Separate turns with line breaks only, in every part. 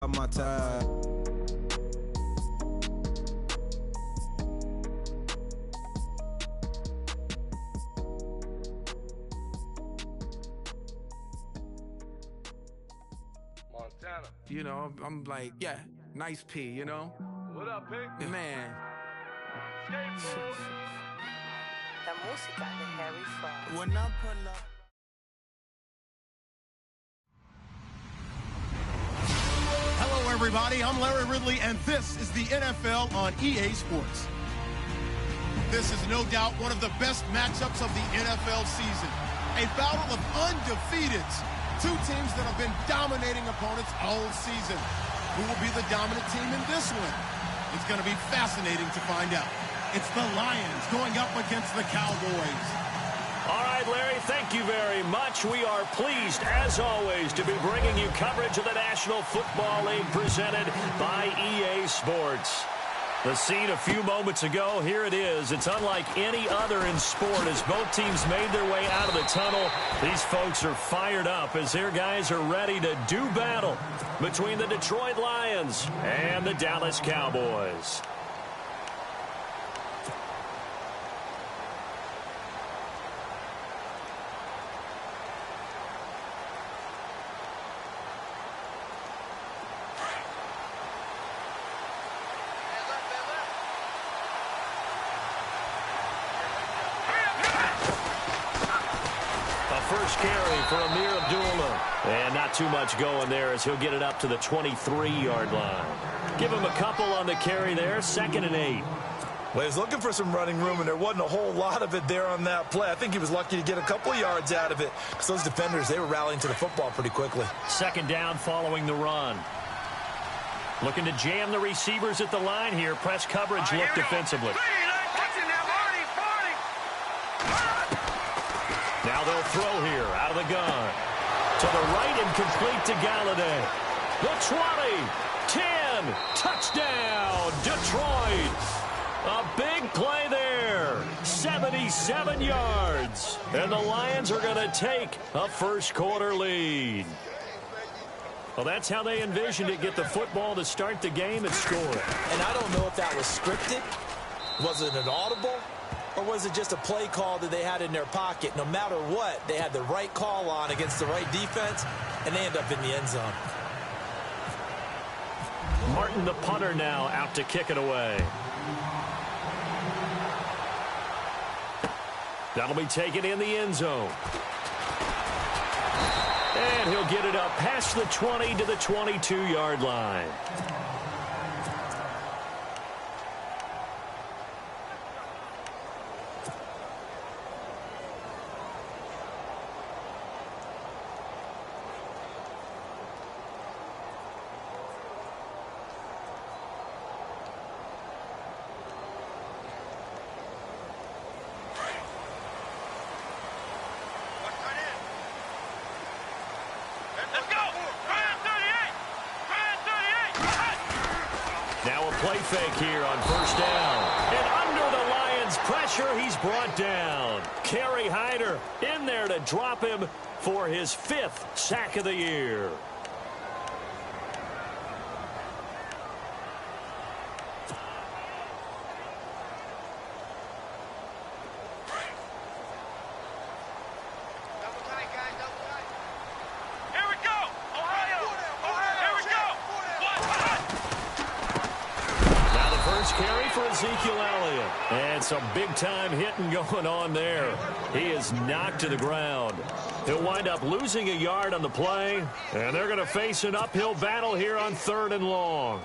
of my time.
You know, I'm like, yeah, nice P, you know?
What up, Pink?
Man.
La música de Harry Fraud.
When I pull up.
Hello, everybody. I'm Larry Ridley, and this is the NFL on EA Sports. This is no doubt one of the best matchups of the NFL season. A battle of undefeateds. Two teams that have been dominating opponents all season. Who will be the dominant team in this one? It's going to be fascinating to find out. It's the Lions going up against the Cowboys.
All right, Larry, thank you very much. We are pleased, as always, to be bringing you coverage of the National Football League presented by EA Sports. The scene a few moments ago, here it is. It's unlike any other in sport as both teams made their way out of the tunnel. These folks are fired up as their guys are ready to do battle between the Detroit Lions and the Dallas Cowboys. First carry for Amir Abdullah. And not too much going there as he'll get it up to the 23-yard line. Give him a couple on the carry there, 2nd and 8.
Well, he was looking for some running room, and there wasn't a whole lot of it there on that play. I think he was lucky to get a couple of yards out of it because those defenders, they were rallying to the football pretty quickly.
2nd down following the run. Looking to jam the receivers at the line here. Press coverage look defensively. Now they'll throw here out of the gun. To the right and complete to Galladay. The 20, 10, touchdown, Detroit. A big play there, 77 yards. And the Lions are going to take a first-quarter lead. Well, that's how they envisioned it, get the football to start the game and score it.
And I don't know if that was scripted. Was it an audible? Or was it just a play call that they had in their pocket? No matter what, they had the right call on against the right defense, and they end up in the end zone.
Martin, the punter, now out to kick it away. That'll be taken in the end zone. And he'll get it up past the 20 to the 22-yard line. Play fake here on first down. And under the Lions' pressure, he's brought down. Kerry Hyder in there to drop him for his 5th sack of the year. Ezekiel Elliott. And some big-time hitting going on there. He is knocked to the ground. He'll wind up losing a yard on the play, and they're going to face an uphill battle here on 3rd and long.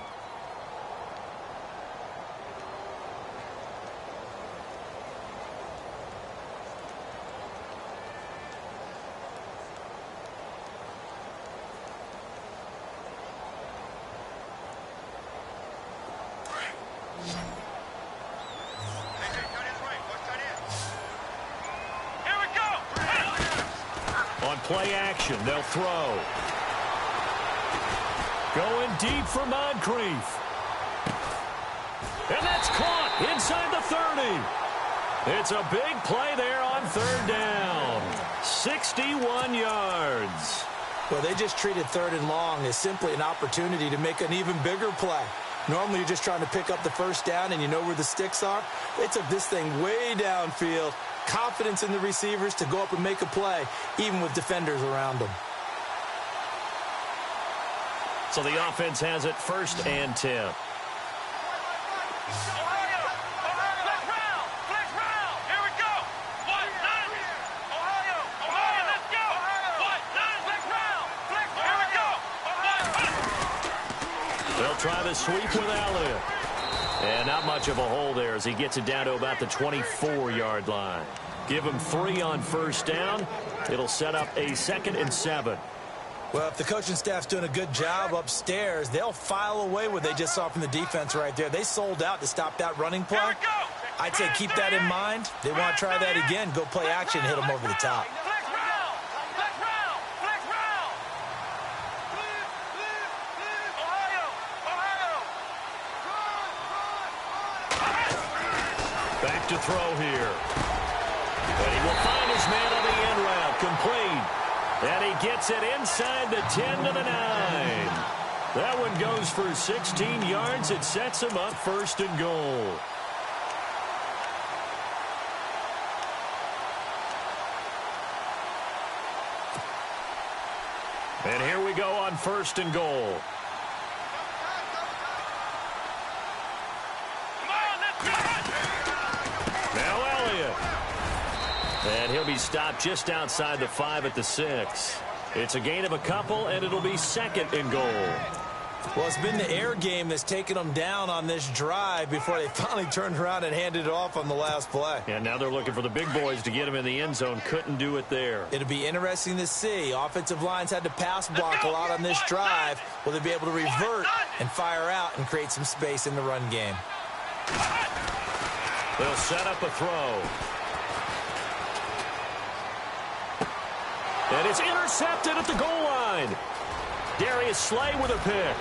Play action, they'll throw. Going deep for Moncrief. And that's caught inside the 30. It's a big play there on 3rd down. 61 yards.
Well, they just treated 3rd and long as simply an opportunity to make an even bigger play. Normally, you're just trying to pick up the first down and you know where the sticks are. They took this thing way downfield. Confidence in the receivers to go up and make a play, even with defenders around them.
So the offense has it 1st and 10. They'll try the sweep with Elliott. And not much of a hole there as he gets it down to about the 24-yard line. Give him 3 on 1st down. It'll set up a 2nd and 7.
Well, if the coaching staff's doing a good job upstairs, they'll file away what they just saw from the defense right there. They sold out to stop that running play. I'd say keep that in mind. They want to try that again. Go play action and hit them over the top.
Back to throw here. And he will find his man on the end route. Complete. And he gets it inside the 10 to the 9. That one goes for 16 yards. It sets him up 1st and goal. And here we go on 1st and goal. And he'll be stopped just outside the 5 at the 6. It's a gain of a couple, and it'll be 2nd and goal.
Well, it's been the air game that's taken them down on this drive before they finally turned around and handed it off on the last play.
And now they're looking for the big boys to get him in the end zone. Couldn't do it there.
It'll be interesting to see. Offensive lines had to pass block a lot on this drive. Will they be able to revert and fire out and create some space in the run game?
They'll set up a throw. And it's intercepted at the goal line. Darius Slay with a pick.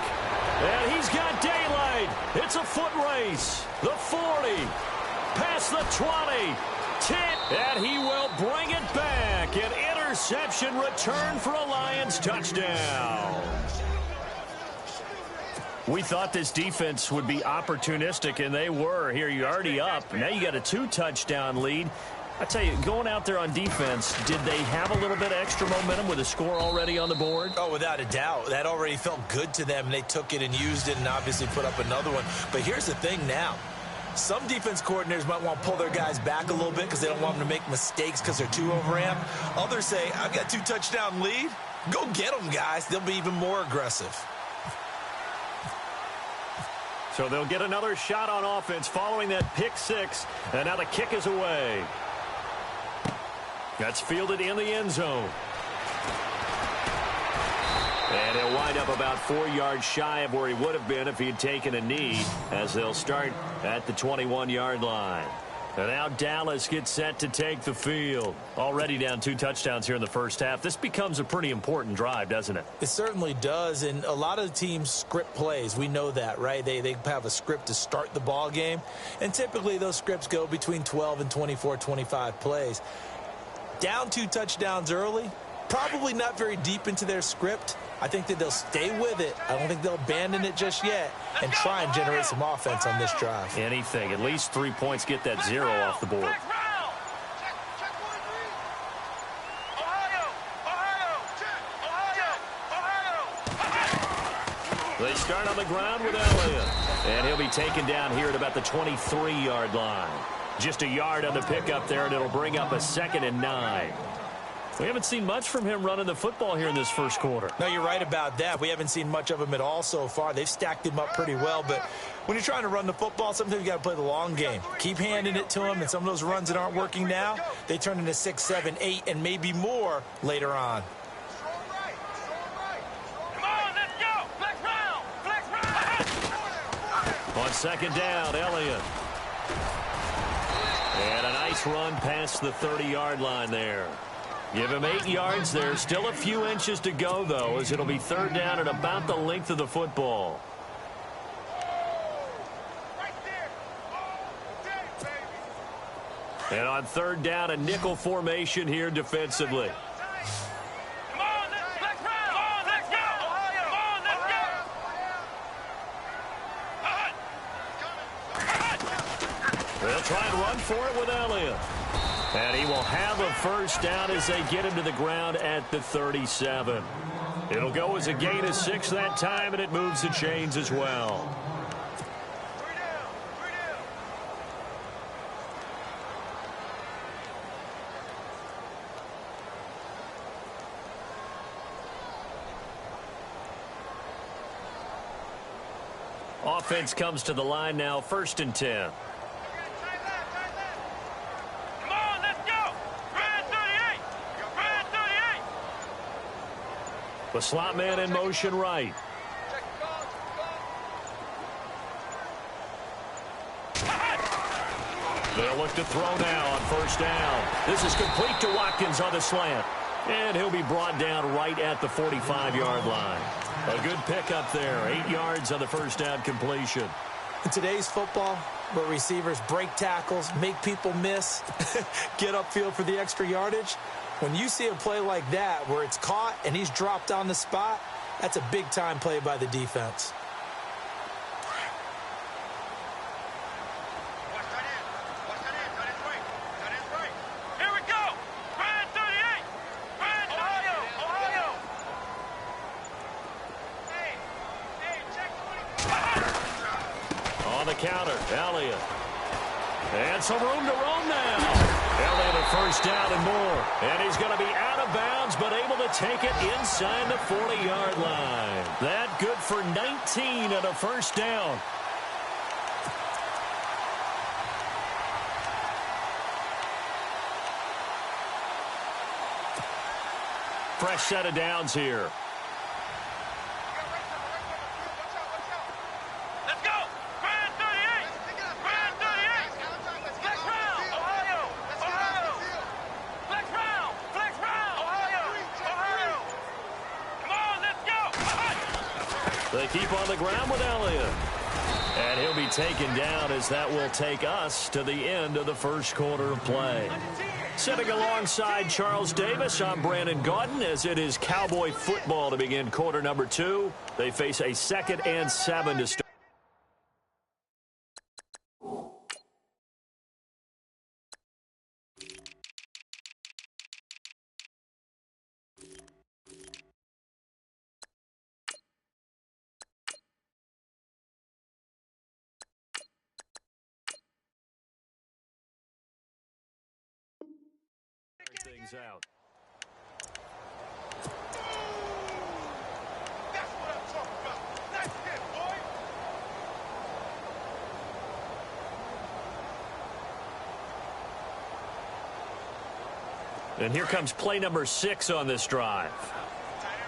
And he's got daylight. It's a foot race. The 40. Past the 20. 10. And he will bring it back. An interception return for a Lions touchdown. We thought this defense would be opportunistic, and they were. Here, you're already up. Now you got a 2-touchdown lead. I tell you, going out there on defense, did they have a little bit of extra momentum with a score already on the board?
Oh, without a doubt. That already felt good to them, and they took it and used it and obviously put up another one. But here's the thing now. Some defense coordinators might want to pull their guys back a little bit because they don't want them to make mistakes because they're too overamped. Others say, I've got a 2-touchdown lead. Go get them, guys. They'll be even more aggressive.
So they'll get another shot on offense following that pick 6. And now the kick is away. That's fielded in the end zone. And he'll wind up about 4 yards shy of where he would have been if he had taken a knee, as they'll start at the 21-yard line. And now Dallas gets set to take the field. Already down 2 touchdowns here in the first half. This becomes a pretty important drive, doesn't it?
It certainly does, and a lot of the teams script plays. We know that, right? They have a script to start the ball game, and typically those scripts go between 12 and 24, 25 plays. Down 2 touchdowns early, probably not very deep into their script. I think that they'll stay with it. I don't think they'll abandon it just yet and try and generate some offense on this drive.
Anything. At least 3 points, get that 0 off the board. They start on the ground with Elliott. And he'll be taken down here at about the 23-yard line. Just a yard on the pickup there, and it'll bring up a 2nd and 9. We haven't seen much from him running the football here in this first quarter.
No, you're right about that. We haven't seen much of him at all so far. They've stacked him up pretty well, but when you're trying to run the football, sometimes you got to play the long game. Keep handing it to him, and some of those runs that aren't working now, they turn into 6, 7, 8, and maybe more later on.
On 2nd down, Elliott. And a nice run past the 30-yard line there. Give him 8 yards there. Still a few inches to go, though, as it'll be 3rd down at about the length of the football. And on 3rd down, a nickel formation here defensively. They'll try and run for it with Elliott. And he will have a first down as they get him to the ground at the 37. It'll go as a gain of 6 that time, and it moves the chains as well. Offense comes to the line now, 1st and 10.
Come on, let's go. Ryan 38. Ryan 38.
The slot man in motion right. They'll look to throw now on 1st down. This is complete to Watkins on the slant. And he'll be brought down right at the 45-yard line. A good pickup there. 8 yards on the 1st down completion.
In today's football, where receivers break tackles, make people miss, get upfield for the extra yardage, when you see a play like that where it's caught and he's dropped on the spot, that's a big-time play by the defense.
Counter, Elliott. And some room to roam now. Elliott a first down and more. And he's going to be out of bounds, but able to take it inside the 40-yard line. That good for 19 and a first down. Fresh set of downs here. They keep on the ground with Elliott. And he'll be taken down as that will take us to the end of the first quarter of play. Sitting alongside Charles Davis, I'm Brandon Gaudin as it is Cowboy football to begin quarter number 2. They face a 2nd and 7 to start. Things out.
That's what I'm talking about. Nice hit, boy.
And here comes play number 6 on this drive.
Tight end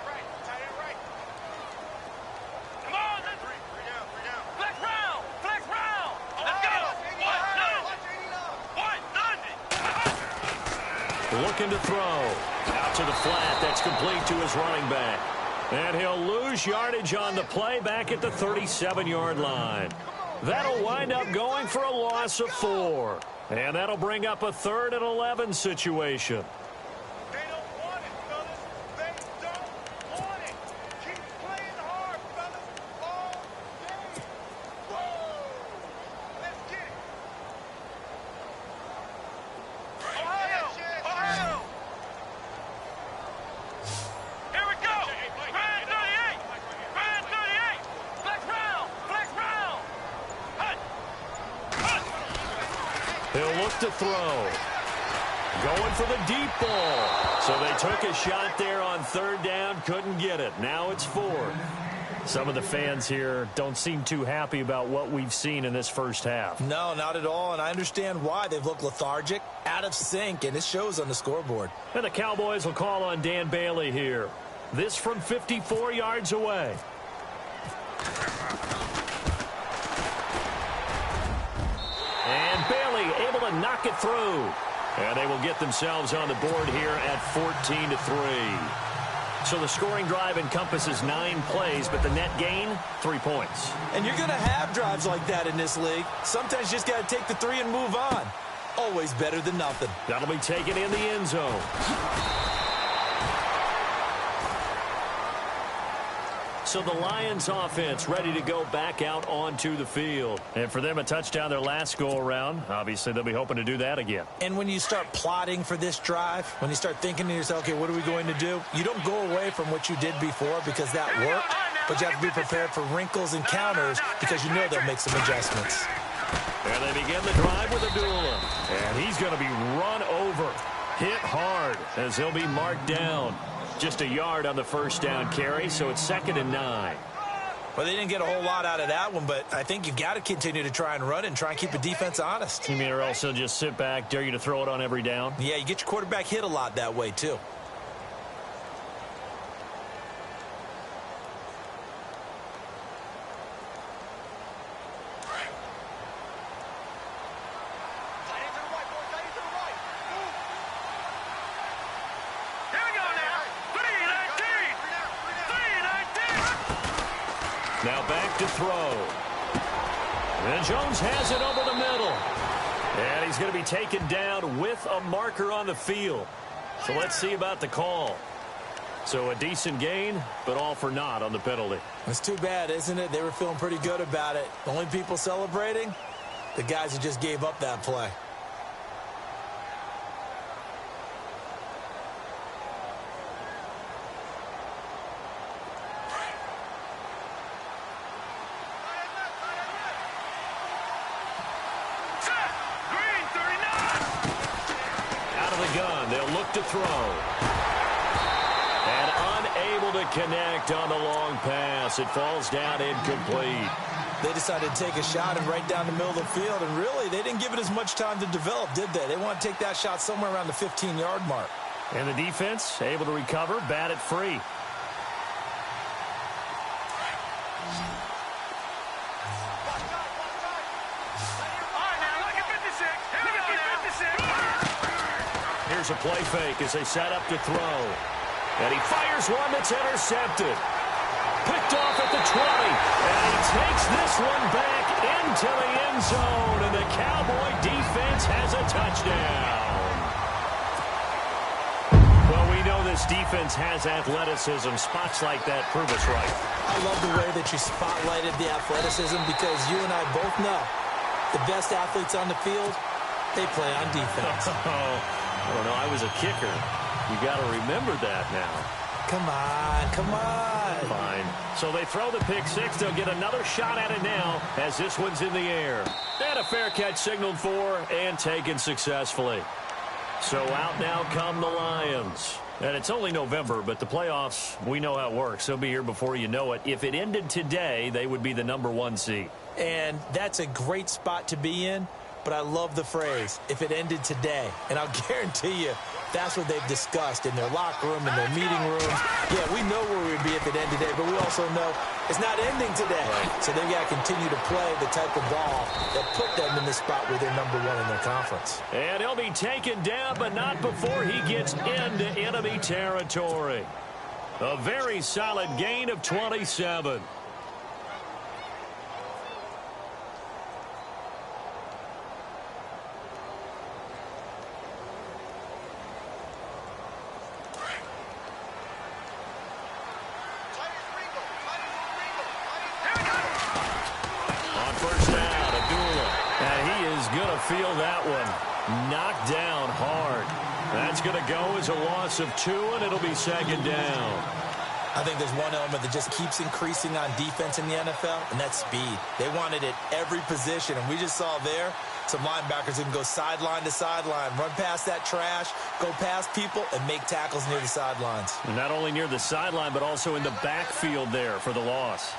right. Tight end right. Come on, let's three down. Flex round. Flex round. Let's go.
Looking to throw. Out to the flat. That's complete to his running back. And he'll lose yardage on the play back at the 37-yard line. That'll wind up going for a loss of 4. And that'll bring up a 3rd and 11 situation.
They don't want it, fellas. They don't want it. Keep playing hard, fellas. All day. Whoa. Let's get it. Ohio. Here we go. Ryan 38. Ryan 38. Flex round.
He'll look to throw. Going for the deep ball. So they took a shot there on 3rd down. Couldn't get it. Now it's 4th. Some of the fans here don't seem too happy about what we've seen in this first half.
No, not at all, and I understand why. They've looked lethargic, out of sync, and it shows on the scoreboard.
And the Cowboys will call on Dan Bailey here. This from 54 yards away. And Bailey able to knock it through. And they will get themselves on the board here at 14-3. So the scoring drive encompasses 9 plays, but the net gain, 3 points.
And you're going to have drives like that in this league. Sometimes you just got to take the 3 and move on. Always better than nothing.
That'll be taken in the end zone. So the Lions offense ready to go back out onto the field. And for them, a touchdown their last go-around. Obviously, they'll be hoping to do that again.
And when you start plotting for this drive, when you start thinking to yourself, okay, what are we going to do? You don't go away from what you did before because that worked, but you have to be prepared for wrinkles and counters because you know they'll make some adjustments.
And they begin the drive with Abdullah. And he's going to be run over, hit hard as he'll be marked down. Just a yard on the first down carry, so it's 2nd and 9.
Well, they didn't get a whole lot out of that one, but I think you've got to continue to try and run it and try and keep the defense honest.
You mean or else they'll just sit back, dare you to throw it on every down?
Yeah, you get your quarterback hit a lot that way, too.
Now back to throw. And Jones has it over the middle. And he's going to be taken down with a marker on the field. So let's see about the call. So a decent gain, but all for naught on the penalty.
It's too bad, isn't it? They were feeling pretty good about it. The only people celebrating, the guys who just gave up that play.
They'll look to throw. And unable to connect on the long pass. It falls down incomplete.
They decided to take a shot and right down the middle of the field, and really, they didn't give it as much time to develop, did they? They want to take that shot somewhere around the 15-yard mark.
And the defense able to recover, bat it free. Here's a play fake as they set up to throw. And he fires one that's intercepted. Picked off at the 20. And he takes this one back into the end zone. And the Cowboy defense has a touchdown. Well, we know this defense has athleticism. Spots like that prove us right.
I love the way that you spotlighted the athleticism because you and I both know the best athletes on the field, they play on defense.
I don't know. I was a kicker. You got to remember that now.
Come on, come on.
Fine. So they throw the pick six. They'll get another shot at it now as this one's in the air. And a fair catch signaled for and taken successfully. So out now come the Lions. And it's only November, but the playoffs, we know how it works. They'll be here before you know it. If it ended today, they would be the #1 seed.
And that's a great spot to be in. But I love the phrase, if it ended today. And I'll guarantee you, that's what they've discussed in their locker room, in their meeting rooms. Yeah, we know where we'd be if it ended today, but we also know it's not ending today. Right. So they've got to continue to play the type of ball that put them in the spot where they're #1 in their conference.
And he'll be taken down, but not before he gets into enemy territory. A very solid gain of 27. Feel that one knocked down hard. That's going to go as a loss of 2, and it'll be 2nd down.
I think there's one element that just keeps increasing on defense in the NFL, and that's speed. They want it at every position, and we just saw there some linebackers who can go sideline to sideline, run past that trash, go past people, and make tackles near the sidelines.
And not only near the sideline, but also in the backfield there for the loss.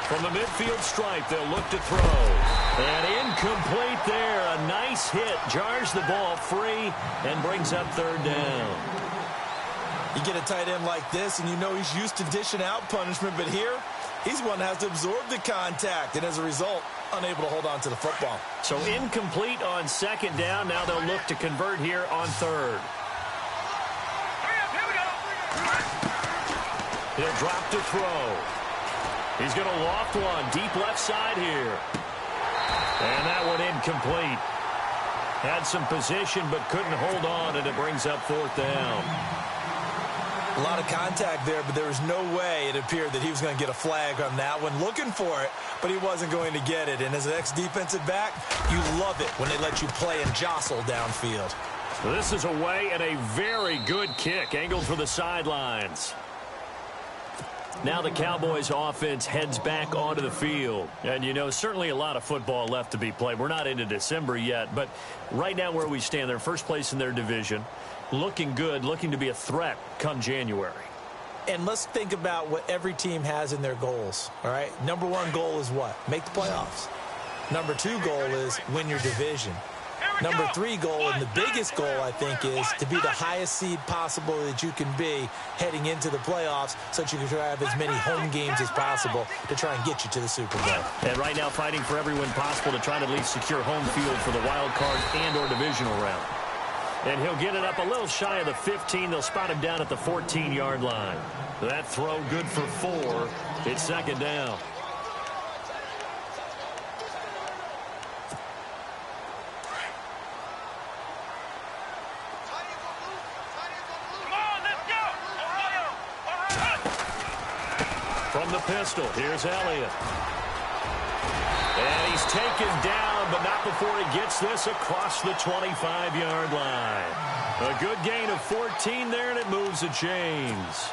From the midfield stripe, they'll look to throw. And incomplete there. A nice hit. Jars the ball free and brings up 3rd down.
You get a tight end like this, and you know he's used to dishing out punishment. But here, he's one that has to absorb the contact. And as a result, unable to hold on to the football.
So incomplete on 2nd down. Now they'll look to convert here on 3rd. He'll drop to throw. He's going to loft one deep left side here. And that one incomplete. Had some position but couldn't hold on, and it brings up 4th down.
A lot of contact there, but there was no way it appeared that he was going to get a flag on that one. Looking for it, but he wasn't going to get it. And as an ex-defensive back, you love it when they let you play and jostle downfield.
This is away and a very good kick, angled for the sidelines. Now the Cowboys offense heads back onto the field. And, you know, certainly a lot of football left to be played. We're not into December yet, but right now where we stand, they're first place in their division. Looking good, looking to be a threat come January.
And let's think about what every team has in their goals, all right? Number one goal is what? Make the playoffs. Number two goal is win your division. Number three goal, and the biggest goal, I think, is to be the highest seed possible that you can be heading into the playoffs so that you can have as many home games as possible to try and get you to the Super Bowl.
And right now fighting for every win possible to try to at least secure home field for the wild card and or divisional round. And he'll get it up a little shy of the 15. They'll spot him down at the 14-yard line. That throw good for 4. It's second down. From the pistol, here's Elliott. And he's taken down, but not before he gets this across the 25-yard line. A good gain of 14 there, and it moves the chains.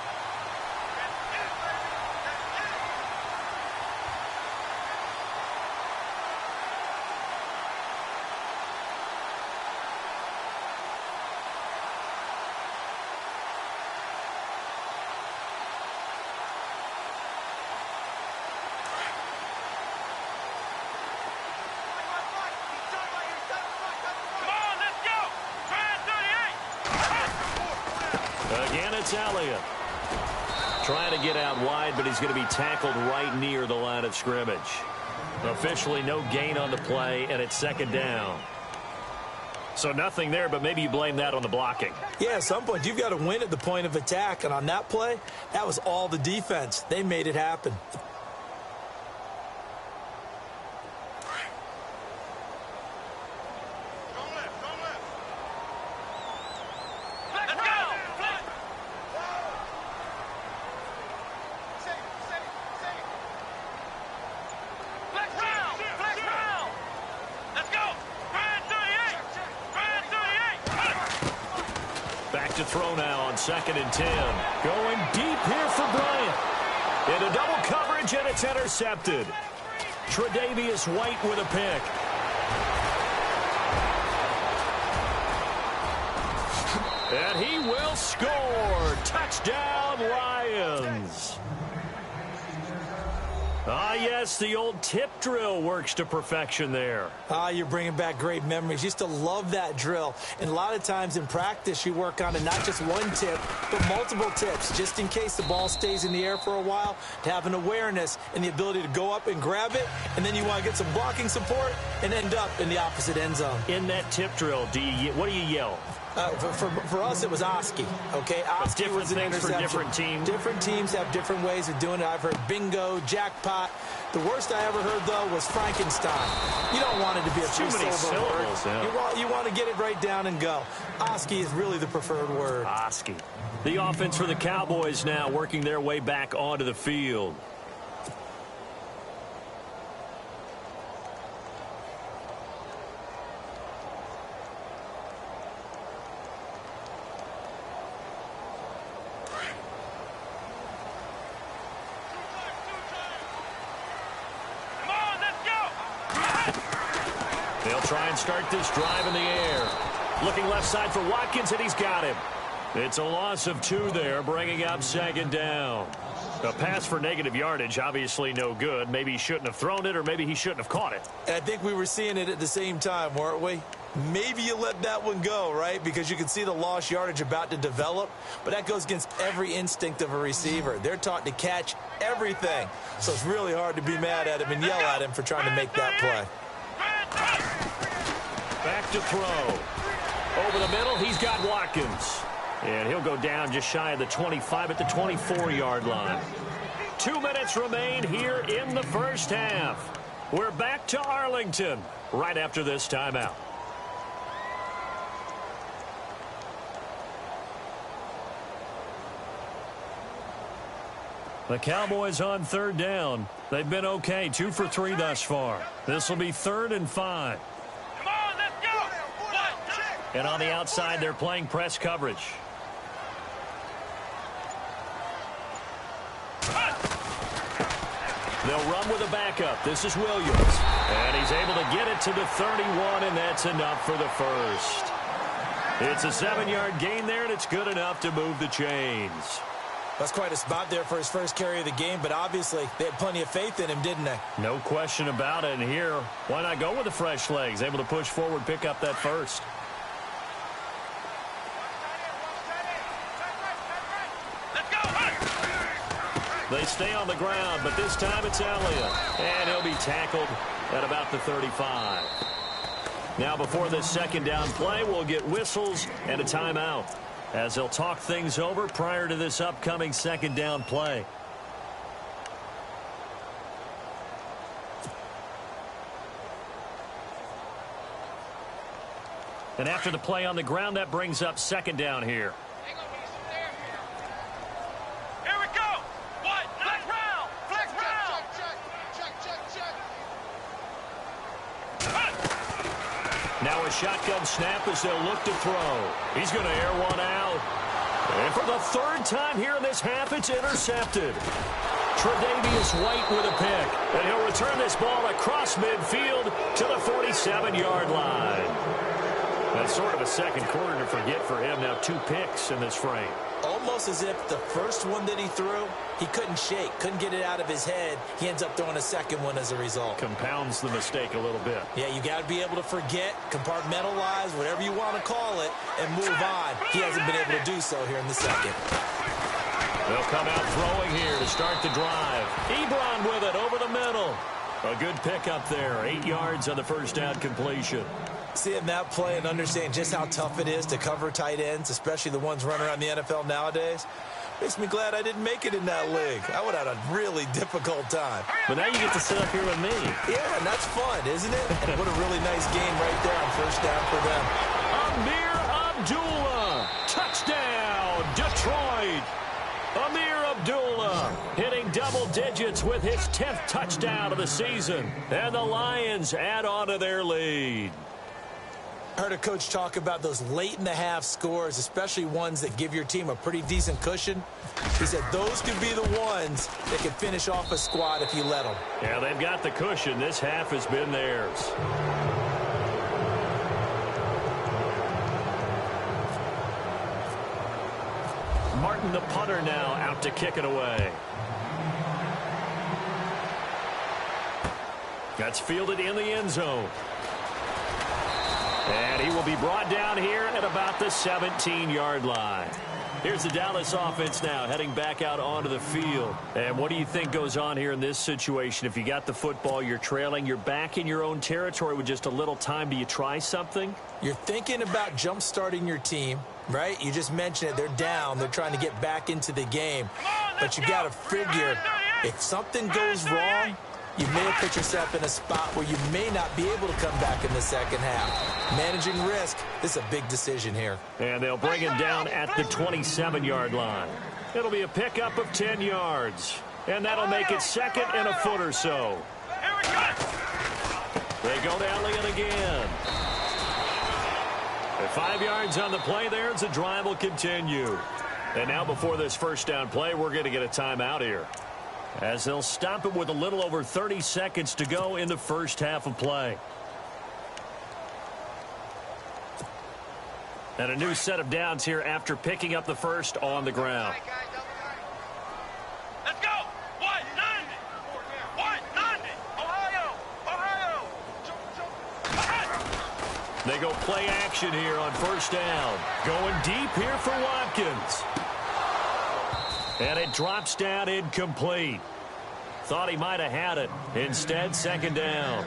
Again, it's Elliott. Trying to get out wide, but he's going to be tackled right near the line of scrimmage. Officially no gain on the play, and it's second down. So nothing there, but maybe you blame that on the blocking.
Yeah, at some point, you've got to win at the point of attack, and on that play, that was all the defense. They made it happen.
To throw now on 2nd and 10. Going deep here for Bryant. Into double coverage, and it's intercepted. Tre'Davious White with a pick. And he will score. Touchdown, Lions. Ah, yes, the old tip drill works to perfection there.
Ah, you're bringing back great memories. Used to love that drill. And a lot of times in practice, you work on it, not just one tip, but multiple tips, just in case the ball stays in the air for a while, to have an awareness and the ability to go up and grab it, and then you want to get some blocking support and end up in the opposite end zone.
In that tip drill, what do you yell?
For us, it was Oski, okay? Oski
different
was an
things
interception.
for different teams.
Different teams have different ways of doing it. I've heard bingo, jackpot. The worst I ever heard, though, was Frankenstein. You don't want it to be a
too many syllables.
Yeah. You want to get it right down and go. Oski is really the preferred word.
Oski. The offense for the Cowboys now working their way back onto the field. Try and start this drive in the air. Looking left side for Watkins, and he's got him. It's a loss of 2 there, bringing up 2nd down. A pass for negative yardage, obviously no good. Maybe he shouldn't have thrown it, or maybe he shouldn't have caught it.
And I think we were seeing it at the same time, weren't we? Maybe you let that one go, right? Because you can see the lost yardage about to develop. But that goes against every instinct of a receiver. They're taught to catch everything. So it's really hard to be mad at him and yell at him for trying to make that play.
Back to throw. Over the middle, he's got Watkins. And he'll go down just shy of the 25 at the 24-yard line. 2 minutes remain here in the first half. We're back to Arlington right after this timeout. The Cowboys on third down. They've been okay, 2 for 3 thus far. This will be 3rd and 5.
Come on, let's go.
And on the outside, they're playing press coverage. They'll run with a backup. This is Williams. And he's able to get it to the 31, and that's enough for the first. It's a 7-yard gain there, and it's good enough to move the chains.
That's quite a spot there for his first carry of the game, but obviously they had plenty of faith in him, didn't they?
No question about it. And here, why not go with the fresh legs? Able to push forward, pick up that first. They stay on the ground, but this time it's Elliott. And he'll be tackled at about the 35. Now before this second down play, we'll get whistles and a timeout, as they'll talk things over prior to this upcoming second down play. And after the play on the ground, that brings up second down here.
Here we go. What? Flex round. Flex round.
Now a shotgun snap as they'll look to throw. He's going to air one out. And for the 3rd time here in this half, it's intercepted. Tre'Davious White with a pick. And he'll return this ball across midfield to the 47-yard line. That's sort of a second quarter to forget for him. Now 2 picks in this frame.
Almost as if the first one that he threw, he couldn't shake, couldn't get it out of his head. He ends up throwing a second one as a result.
Compounds the mistake a little bit.
Yeah, you got to be able to forget, compartmentalize, whatever you want to call it, and move on. He hasn't been able to do so here in the second.
They'll come out throwing here to start the drive. Ebron with it over the middle. A good pickup there. 8 yards on the first down completion.
Seeing that play and understanding just how tough it is to cover tight ends, especially the ones running around the NFL nowadays, makes me glad I didn't make it in that league. I would have had a really difficult time.
But now you get to sit up here with me.
Yeah, and that's fun, isn't it? And what a really nice game right there on first down for them.
Amir Abdullah. Touchdown, Detroit. Amir Abdullah hitting double digits with his 10th touchdown of the season. And the Lions add on to their lead.
I heard a coach talk about those late-in-the-half scores, especially ones that give your team a pretty decent cushion. He said those could be the ones that could finish off a squad if you let them.
Yeah, they've got the cushion. This half has been theirs. Martin, the punter, now out to kick it away. That's fielded in the end zone. And he will be brought down here at about the 17-yard line. Here's the Dallas offense now heading back out onto the field. And what do you think goes on here in this situation? If you got the football, you're trailing, you're back in your own territory with just a little time. Do you try something?
You're thinking about jump-starting your team, right? You just mentioned it. They're down. They're trying to get back into the game. But you got to figure if something goes wrong, you may have put yourself in a spot where you may not be able to come back in the second half. Managing risk, this is a big decision here. And they'll bring him down at the 27-yard line. It'll be a pickup of 10 yards. And that'll make it second and a foot or so. They go to Elliott again. At 5 yards on the play there, as the drive will continue. And now before this first down play, we're going to get a timeout here, as they'll stop it with a little over 30 seconds to go in the first half of play. And a new set of downs here after picking up the first on the ground.
Let's go. 190. 190. Ohio.
They go play action here on first down. Going deep here for Watkins. And it drops down incomplete. Thought he might have had it. Instead, second down.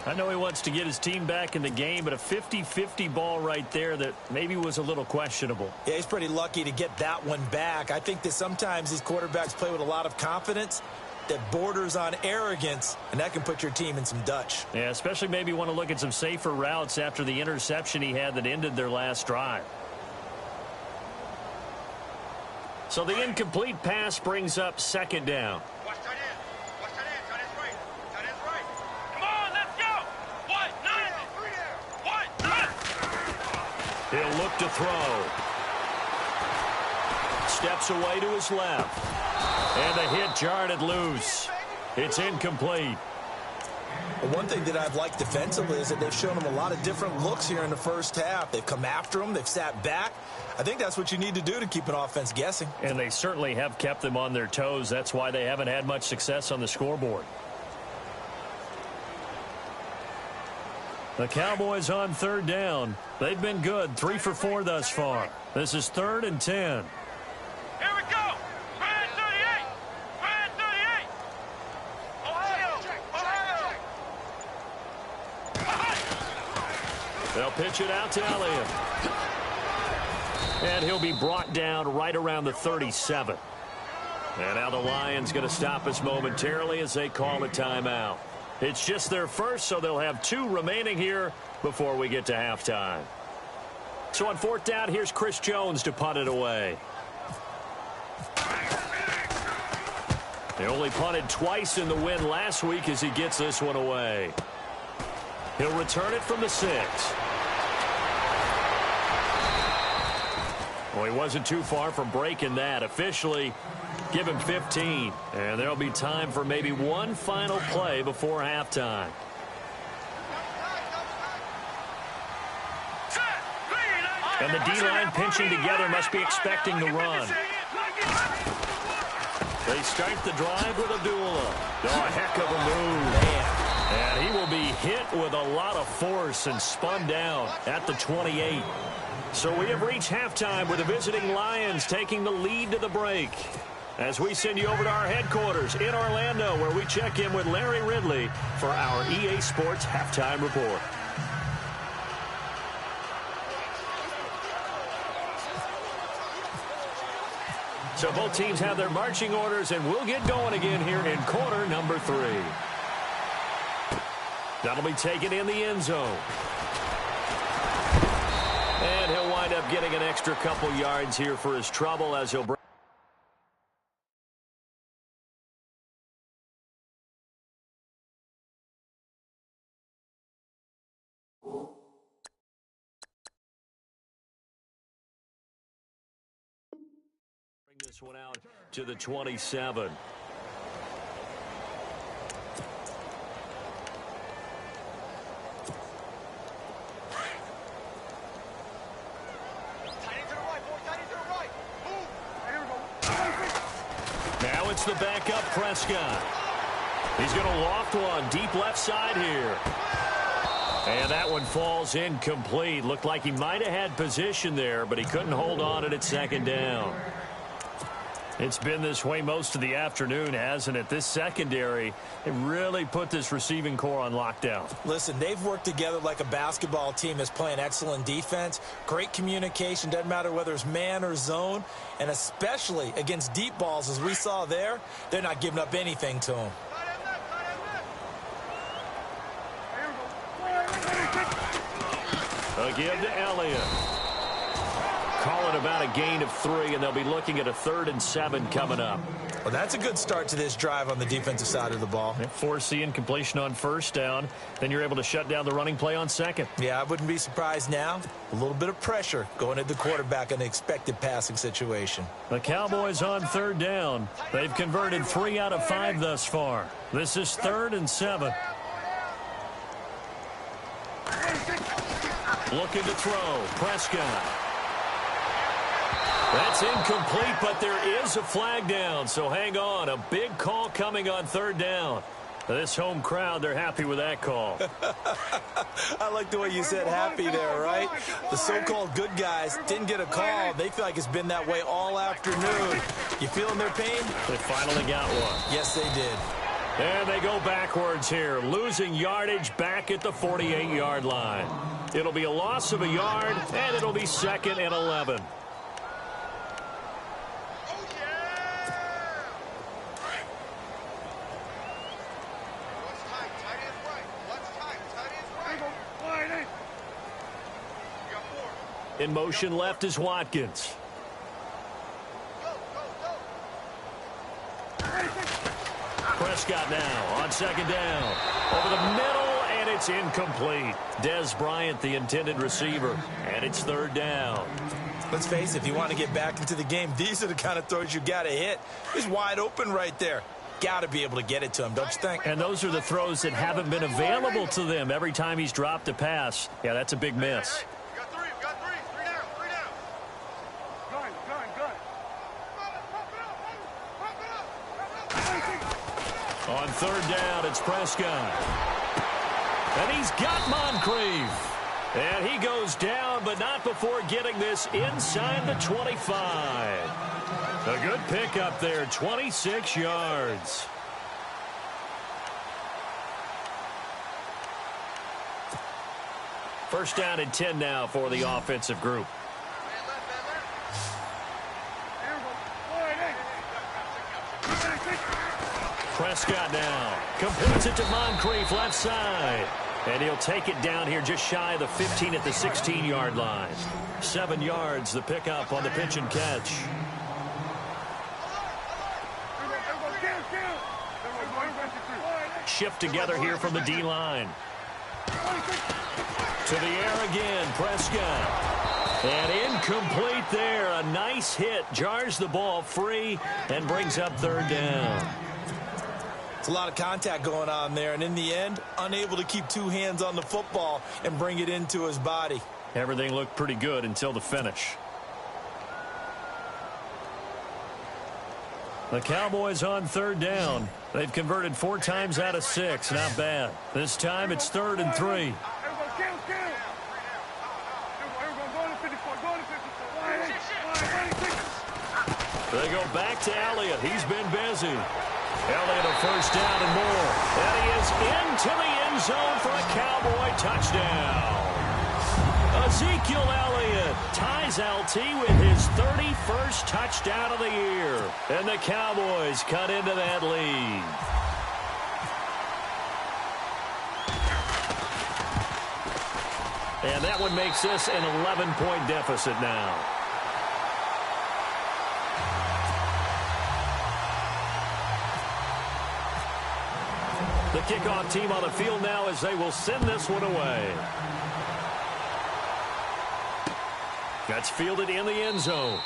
I know he wants to get his team back in the game, but a 50-50 ball right there that maybe was a little questionable. Yeah, he's pretty lucky to get that one back. I think that sometimes these quarterbacks play with a lot of confidence that borders on arrogance, and that can put your team in some Dutch. Yeah, especially maybe want to look at some safer routes after the interception he had that ended their last drive. So the incomplete pass brings up second down.
Watch tight end. Watch tight end. Tight end's right. Tight end's right. Come on, let's go. What? Nine. Three there. What? Nine.
He'll look to throw. Steps away to his left. And the hit jarred it loose. It's incomplete.
One thing that I've liked defensively is that they've shown him a lot of different looks here in the first half. They've come after him. They've sat back. I think that's what you need to do to keep an offense guessing.
And they certainly have kept them on their toes. That's why they haven't had much success on the scoreboard. The Cowboys on third down. They've been good, 3 for 4 thus far. This is 3rd and 10.
Here we go. Brand 38. Brand 38. Ohio. Ohio.
They'll pitch it out to Elliott. And he'll be brought down right around the 37. And now the Lions going to stop us momentarily as they call a timeout. It's just their first, so they'll have 2 remaining here before we get to halftime. So on 4th down, here's Chris Jones to punt it away. They only punted twice in the win last week as he gets this one away. He'll return it from the 6. Well, he wasn't too far from breaking that. Officially, give him 15. And there'll be time for maybe one final play before halftime. And the D-line pinching together must be expecting the run. They start the drive with Abdullah. Oh, a heck of a move. And he will be hit with a lot of force and spun down at the 28. So we have reached halftime with the visiting Lions taking the lead to the break. As we send you over to our headquarters in Orlando, where we check in with Larry Ridley for our EA Sports Halftime Report. So both teams have their marching orders, and we'll get going again here in quarter number 3. That'll be taken in the end zone. And he'll wind up getting an extra couple yards here for his trouble as he'll bring. This one out to the 27. Now it's the backup Prescott. He's going to loft one deep left side here. And that one falls incomplete. Looked like he might have had position there, but he couldn't hold on at second down. It's been this way most of the afternoon, hasn't it? This secondary, it really put this receiving core on lockdown.
Listen, they've worked together like a basketball team that's playing excellent defense. Great communication, doesn't matter whether it's man or zone. And especially against deep balls, as we saw there, they're not giving up anything to them.
A give to Elliott. Call it about a gain of 3, and they'll be looking at a 3rd and 7 coming up.
Well, that's a good start to this drive on the defensive side of the ball.
Force the incompletion on 1st down. Then you're able to shut down the running play on 2nd.
Yeah, I wouldn't be surprised now. A little bit of pressure going at the quarterback in an expected passing situation.
The Cowboys on 3rd down. They've converted 3 out of 5 thus far. This is 3rd and 7. Looking to throw. Prescott. That's incomplete, but there is a flag down, so hang on. A big call coming on 3rd down. This home crowd, they're happy with that call.
I like the way you said happy there, right? The so-called good guys didn't get a call. They feel like it's been that way all afternoon. You feeling their pain?
They finally got one.
Yes, they did.
And they go backwards here, losing yardage back at the 48-yard line. It'll be a loss of a yard, and it'll be 2nd and 11. In motion left is Watkins. Prescott now on second down. Over the middle, and it's incomplete. Des Bryant, the intended receiver, and it's third down.
Let's face it, if you want to get back into the game, these are the kind of throws you got to hit. He's wide open right there. Got to be able to get it to him, don't you think?
And those are the throws that haven't been available to them every time he's dropped a pass. Yeah, that's a big miss.
We got three. Three down.
On third down, it's Prescott. And he's got Moncrief. And he goes down, but not before getting this inside the 25. A good pickup there, 26 yards. First down and 10 now for the offensive group. Prescott now completes it to Moncrief left side. And he'll take it down here just shy of the 15 at the 16-yard line. 7 yards, the pickup on the pitch and catch. Shift together here from the D-line. To the air again, Prescott. And incomplete there. A nice hit. Jars the ball free and brings up third down.
It's a lot of contact going on there, and in the end, unable to keep two hands on the football and bring it into his body.
Everything looked pretty good until the finish. The Cowboys on third down. They've converted 4 times out of 6. Not bad. This time it's 3rd and 3. They go back to Elliott. He's been busy. Elliott a first down and more. And he is into the end zone for a Cowboy touchdown. Ezekiel Elliott ties LT with his 31st touchdown of the year. And the Cowboys cut into that lead. And that one makes this an 11-point deficit now. The kickoff team on the field now as they will send this one away. That's fielded in the end zone.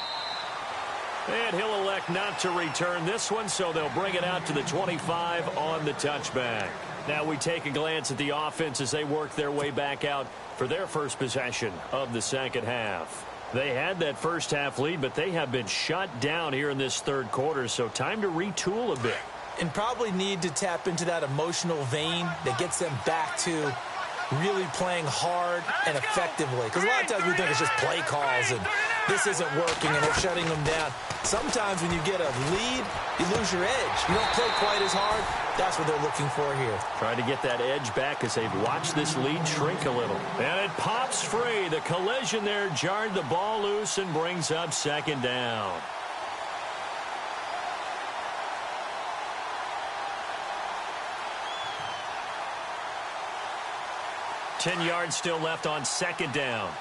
And he'll elect not to return this one, so they'll bring it out to the 25 on the touchback. Now we take a glance at the offense as they work their way back out for their first possession of the second half. They had that first half lead, but they have been shut down here in this third quarter, so time to retool a bit.
And probably need to tap into that emotional vein that gets them back to really playing hard and effectively. Because a lot of times we think it's just play calls and this isn't working and they're shutting them down. Sometimes when you get a lead, you lose your edge. You don't play quite as hard. That's what they're looking for here.
Trying to get that edge back as they've watched this lead shrink a little. And it pops free. The collision there jarred the ball loose and brings up second down. 10 yards still left on second down.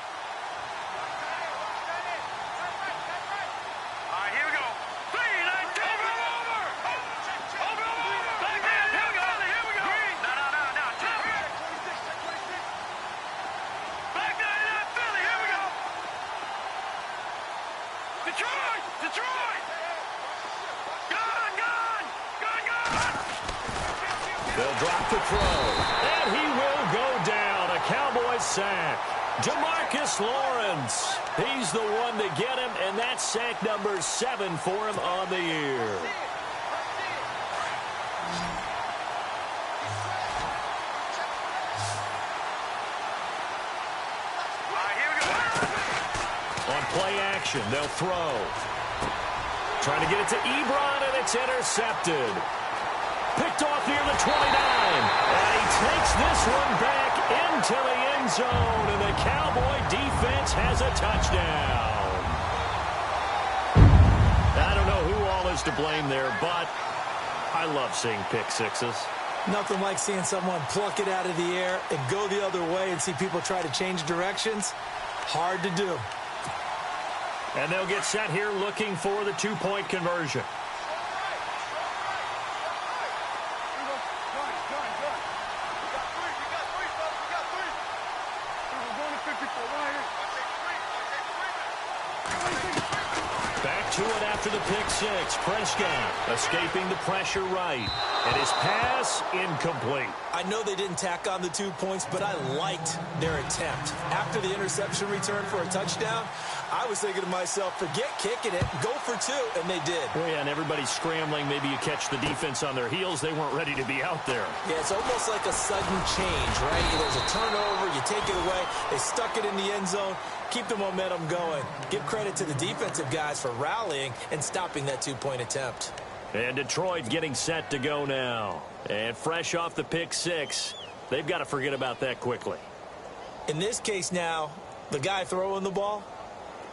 They'll drop the throw, and he will go down. A Cowboys sack. Demarcus Lawrence. He's the one to get him, and that's sack number 7 for him on the year. On play action, they'll throw. Trying to get it to Ebron, and it's intercepted. Picked off near the 29. And he takes this one back into the end zone. And the Cowboy defense has a touchdown. I don't know who all is to blame there, but I love seeing pick sixes.
Nothing like seeing someone pluck it out of the air and go the other way and see people try to change directions. Hard to do.
And they'll get set here looking for the 2-point conversion. to it after the pick six. Prescott escaping the pressure right. And his pass incomplete.
I know they didn't tack on the 2 points, but I liked their attempt. After the interception return for a touchdown, I was thinking to myself, forget kicking it, go for 2, and they did.
Oh, yeah, and everybody's scrambling. Maybe you catch the defense on their heels. They weren't ready to be out there.
Yeah, it's almost like a sudden change, right? There's a turnover, you take it away, they stuck it in the end zone, keep the momentum going. Give credit to the defensive guys for rallying and stopping that 2-point attempt.
And Detroit getting set to go now. And fresh off the pick six, they've got to forget about that quickly.
In this case now, the guy throwing the ball,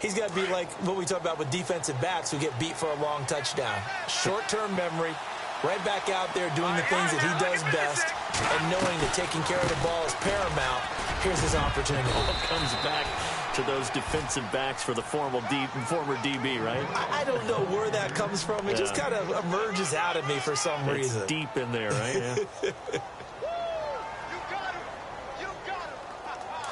he's got to be like what we talk about with defensive backs who get beat for a long touchdown. Short-term memory, right back out there doing the things that he does best, and knowing that taking care of the ball is paramount. Here's his opportunity.
It comes back to those defensive backs for the former DB, right?
I don't know where that comes from. It just kind of emerges out of me for some reason.
It's deep in there, right? Yeah.
You got him! You got him! Watch left.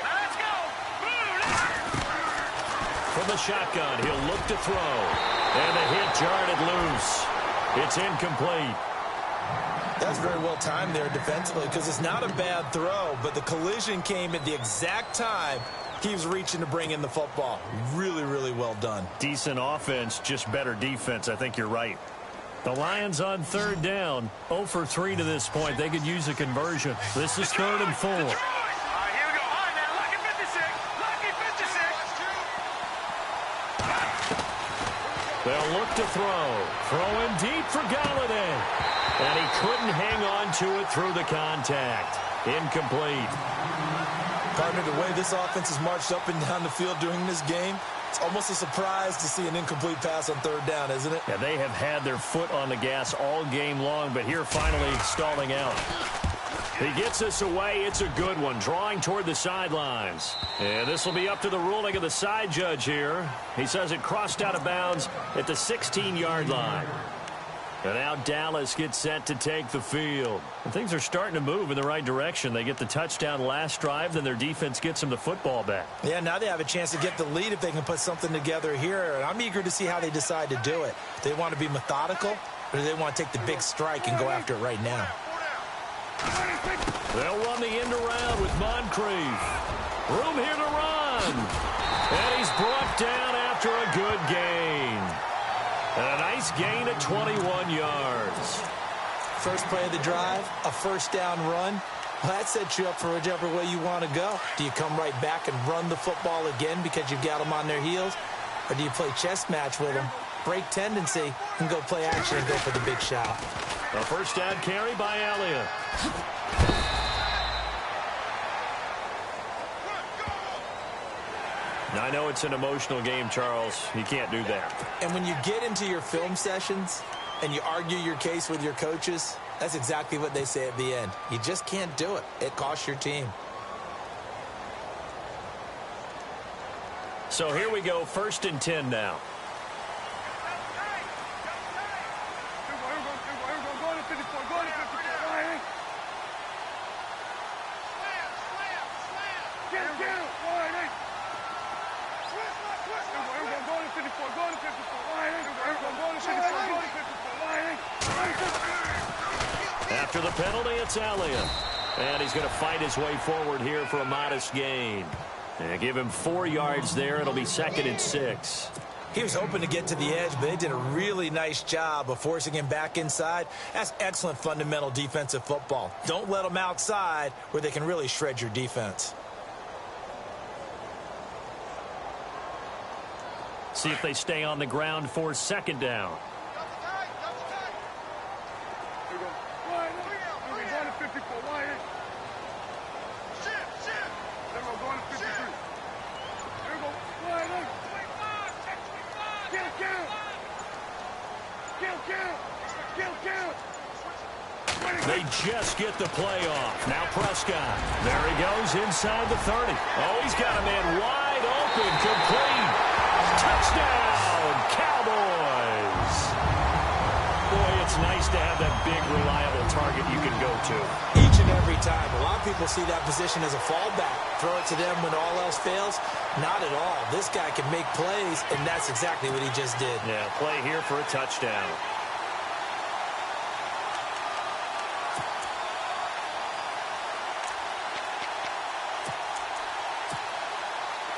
Let's go!
From the shotgun, he'll look to throw. And the hit jarred loose. It's incomplete.
That's very well timed there defensively because it's not a bad throw, but the collision came at the exact time he was reaching to bring in the football. Really, really well done.
Decent offense, just better defense. I think you're right. The Lions on third down. 0 for 3 to this point. They could use a conversion. This is 3rd and 4.
All right, here we go. All right, now, lucky 56. Lucky 56.
They'll look to throw. Throwing deep for Galladay. And he couldn't hang on to it through the contact. Incomplete.
Partner, the way this offense has marched up and down the field during this game, it's almost a surprise to see an incomplete pass on 3rd down, isn't it?
Yeah, they have had their foot on the gas all game long, but here finally stalling out. He gets this away. It's a good one. Drawing toward the sidelines. And this will be up to the ruling of the side judge here. He says it crossed out of bounds at the 16-yard line. And now Dallas gets set to take the field. And things are starting to move in the right direction. They get the touchdown last drive, then their defense gets them the football back.
Yeah, now they have a chance to get the lead if they can put something together here. And I'm eager to see how they decide to do it. Do they want to be methodical, or do they want to take the big strike and go after it right now?
They'll run the end around with Moncrief. Room here to run. And he's brought down after a good gain. And a nice gain of 21 yards.
First play of the drive, a 1st down run. Well, that sets you up for whichever way you want to go. Do you come right back and run the football again because you've got them on their heels? Or do you play chess match with them, break tendency, and go play action and go for the big shot?
A 1st down carry by Elliott. Now, I know it's an emotional game, Charles. You can't do that.
And when you get into your film sessions and you argue your case with your coaches, that's exactly what they say at the end. You just can't do it. It costs your team.
So here we go, 1st and 10 now. After the penalty, it's Elliott. And he's going to fight his way forward here for a modest gain. And give him 4 yards there. It'll be 2nd and 6.
He was hoping to get to the edge, but they did a really nice job of forcing him back inside. That's excellent fundamental defensive football. Don't let them outside where they can really shred your defense.
See if they stay on the ground for 2nd down. They just get the play off. Now Prescott. There he goes inside the 30. Oh, he's got a man wide open. Complete. Touchdown, Cowboys. Boy, it's nice to have that big, reliable target you can go to.
Each and every time. A lot of people see that position as a fallback. Throw it to them when all else fails. Not at all. This guy can make plays, and that's exactly what he just did.
Yeah, play here for a touchdown.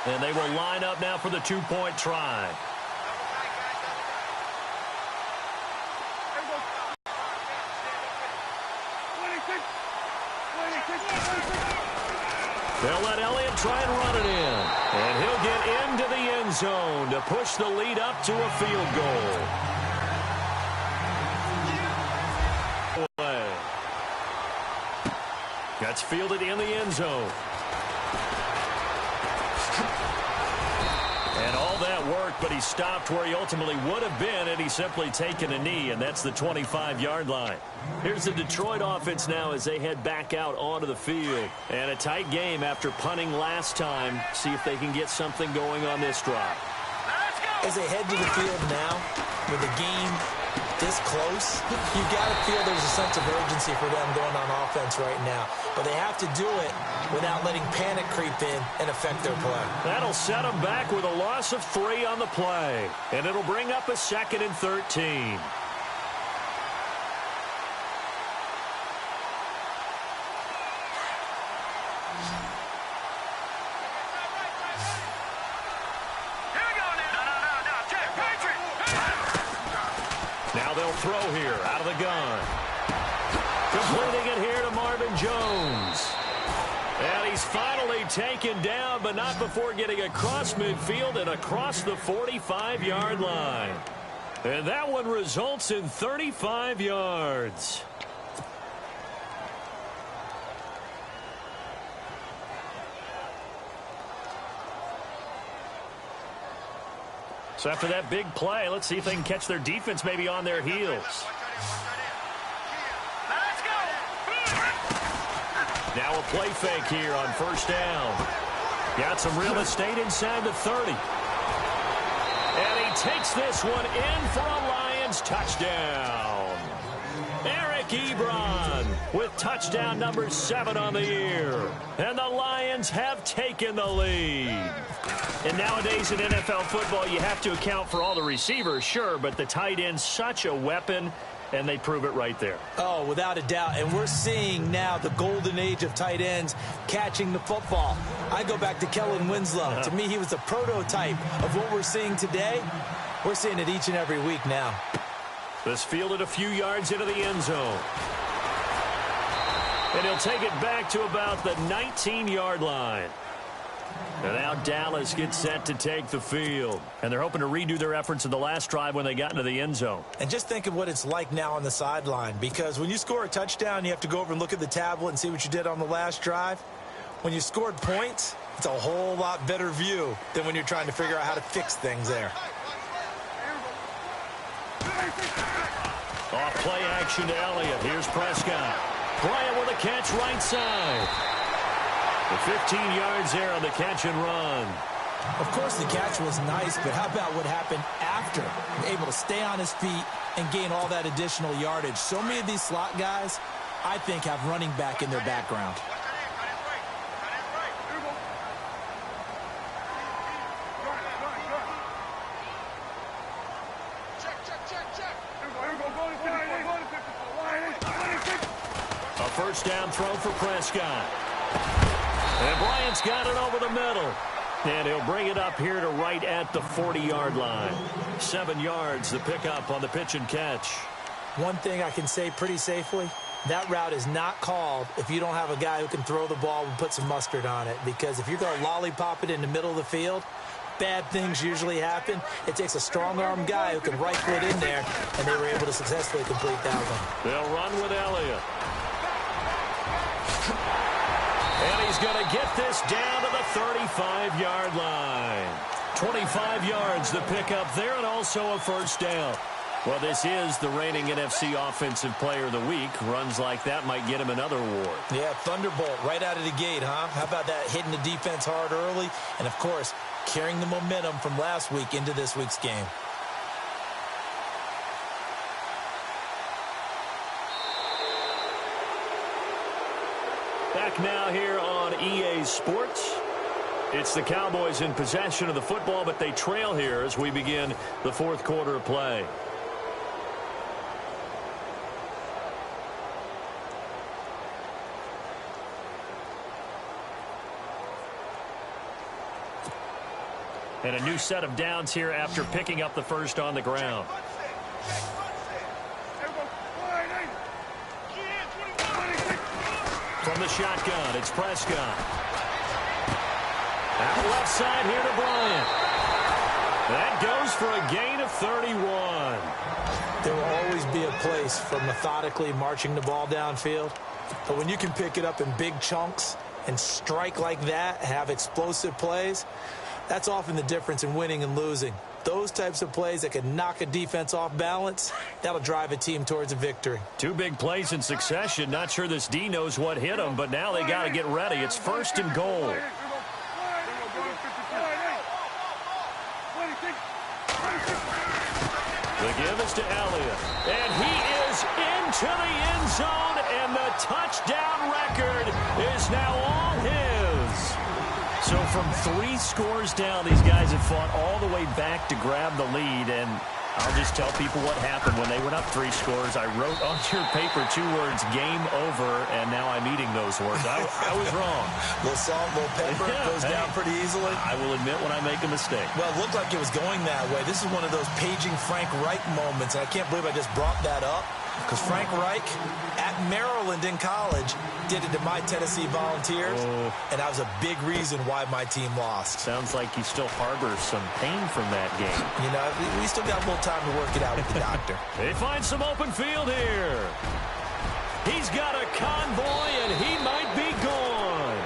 And they will line up now for the two-point try. They'll let Elliott try and run it in. And he'll get into the end zone to push the lead up to a field goal. That's fielded in the end zone. And all that worked, but he stopped where he ultimately would have been had he simply taken a knee, and that's the 25-yard line. Here's the Detroit offense now as they head back out onto the field. And a tight game after punting last time. See if they can get something going on this drive.
As they head to the field now, with the game this close, you got to feel there's a sense of urgency for them going on offense right now. But they have to do it without letting panic creep in and affect their play.
That'll set them back with a loss of 3 on the play. And it'll bring up a 2nd and 13. Now they'll throw here out of the gun. Completing it here to Marvin Jones. And he's finally taken down, but not before getting across midfield and across the 45-yard line. And that one results in 35 yards. So after that big play, let's see if they can catch their defense maybe on their heels. Now a play fake here on first down. Got some real estate inside the 30. And he takes this one in for a Lions touchdown. Eric Ebron with touchdown number 7 on the year. And the Lions have taken the lead. And nowadays in NFL football, you have to account for all the receivers, sure, but the tight end's such a weapon, and they prove it right there.
Oh, without a doubt. And we're seeing now the golden age of tight ends catching the football. I go back to Kellen Winslow. To me, he was the prototype of what we're seeing today. We're seeing it each and every week now.
This fielded a few yards into the end zone. And he'll take it back to about the 19-yard line. And now Dallas gets set to take the field. And they're hoping to redo their efforts in the last drive when they got into the end zone.
And just think of what it's like now on the sideline. Because when you score a touchdown, you have to go over and look at the tablet and see what you did on the last drive. When you scored points, it's a whole lot better view than when you're trying to figure out how to fix things there.
Off play action to Elliott. Here's Prescott. Bryant with a catch right side. The 15 yards there on the catch and run.
Of course, the catch was nice, but how about what happened after? Able to stay on his feet and gain all that additional yardage. So many of these slot guys, I think, have running back in their background.
A first down throw for Prescott. And Bryant's got it over the middle. And he'll bring it up here to right at the 40-yard line. 7 yards, the pickup on the pitch and catch.
One thing I can say pretty safely, that route is not called if you don't have a guy who can throw the ball and put some mustard on it. Because if you're going to lollipop it in the middle of the field, bad things usually happen. It takes a strong-arm guy who can rifle it in there, and they were able to successfully complete that one.
They'll run with Elliott. And he's going to get this down to the 35-yard line. 25 yards, the pickup there, and also a first down. Well, this is the reigning NFC Offensive Player of the Week. Runs like that might get him another award.
Yeah, thunderbolt right out of the gate, huh? How about that, hitting the defense hard early? And, of course, carrying the momentum from last week into this week's game.
back now here on EA Sports. It's the Cowboys in possession of the football, but they trail here as we begin the fourth quarter of play. And a new set of downs here after picking up the first on the ground. From the shotgun, it's Prescott. Out left side here to Bryant. That goes for a gain of 31.
There will always be a place for methodically marching the ball downfield. But when you can pick it up in big chunks and strike like that, have explosive plays, that's often the difference in winning and losing. Those types of plays that can knock a defense off balance, that'll drive a team towards a victory.
Two big plays in succession. Not sure this D knows what hit them, but now they got to get ready. It's first and goal. The give is to Elliott, and he is into the end zone, and the touchdown record is now all his. So from 3 scores down, these guys have fought all the way back to grab the lead, and I'll just tell people what happened when they went up 3 scores. I wrote on your paper 2 words, game over, and now I'm eating those words. I was wrong.
Little salt, little pepper, goes down pretty easily.
I will admit when I make a mistake.
Well, it looked like it was going that way. This is one of those paging Frank Reich moments, and I can't believe I just brought that up, because Frank Reich at Maryland in college did it to my Tennessee Volunteers, and that was a big reason why my team lost.
Sounds like you still harbor some pain from that game.
You know, we still got a little time to work it out with the doctor.
They find some open field here. He's got a convoy, and he might be gone.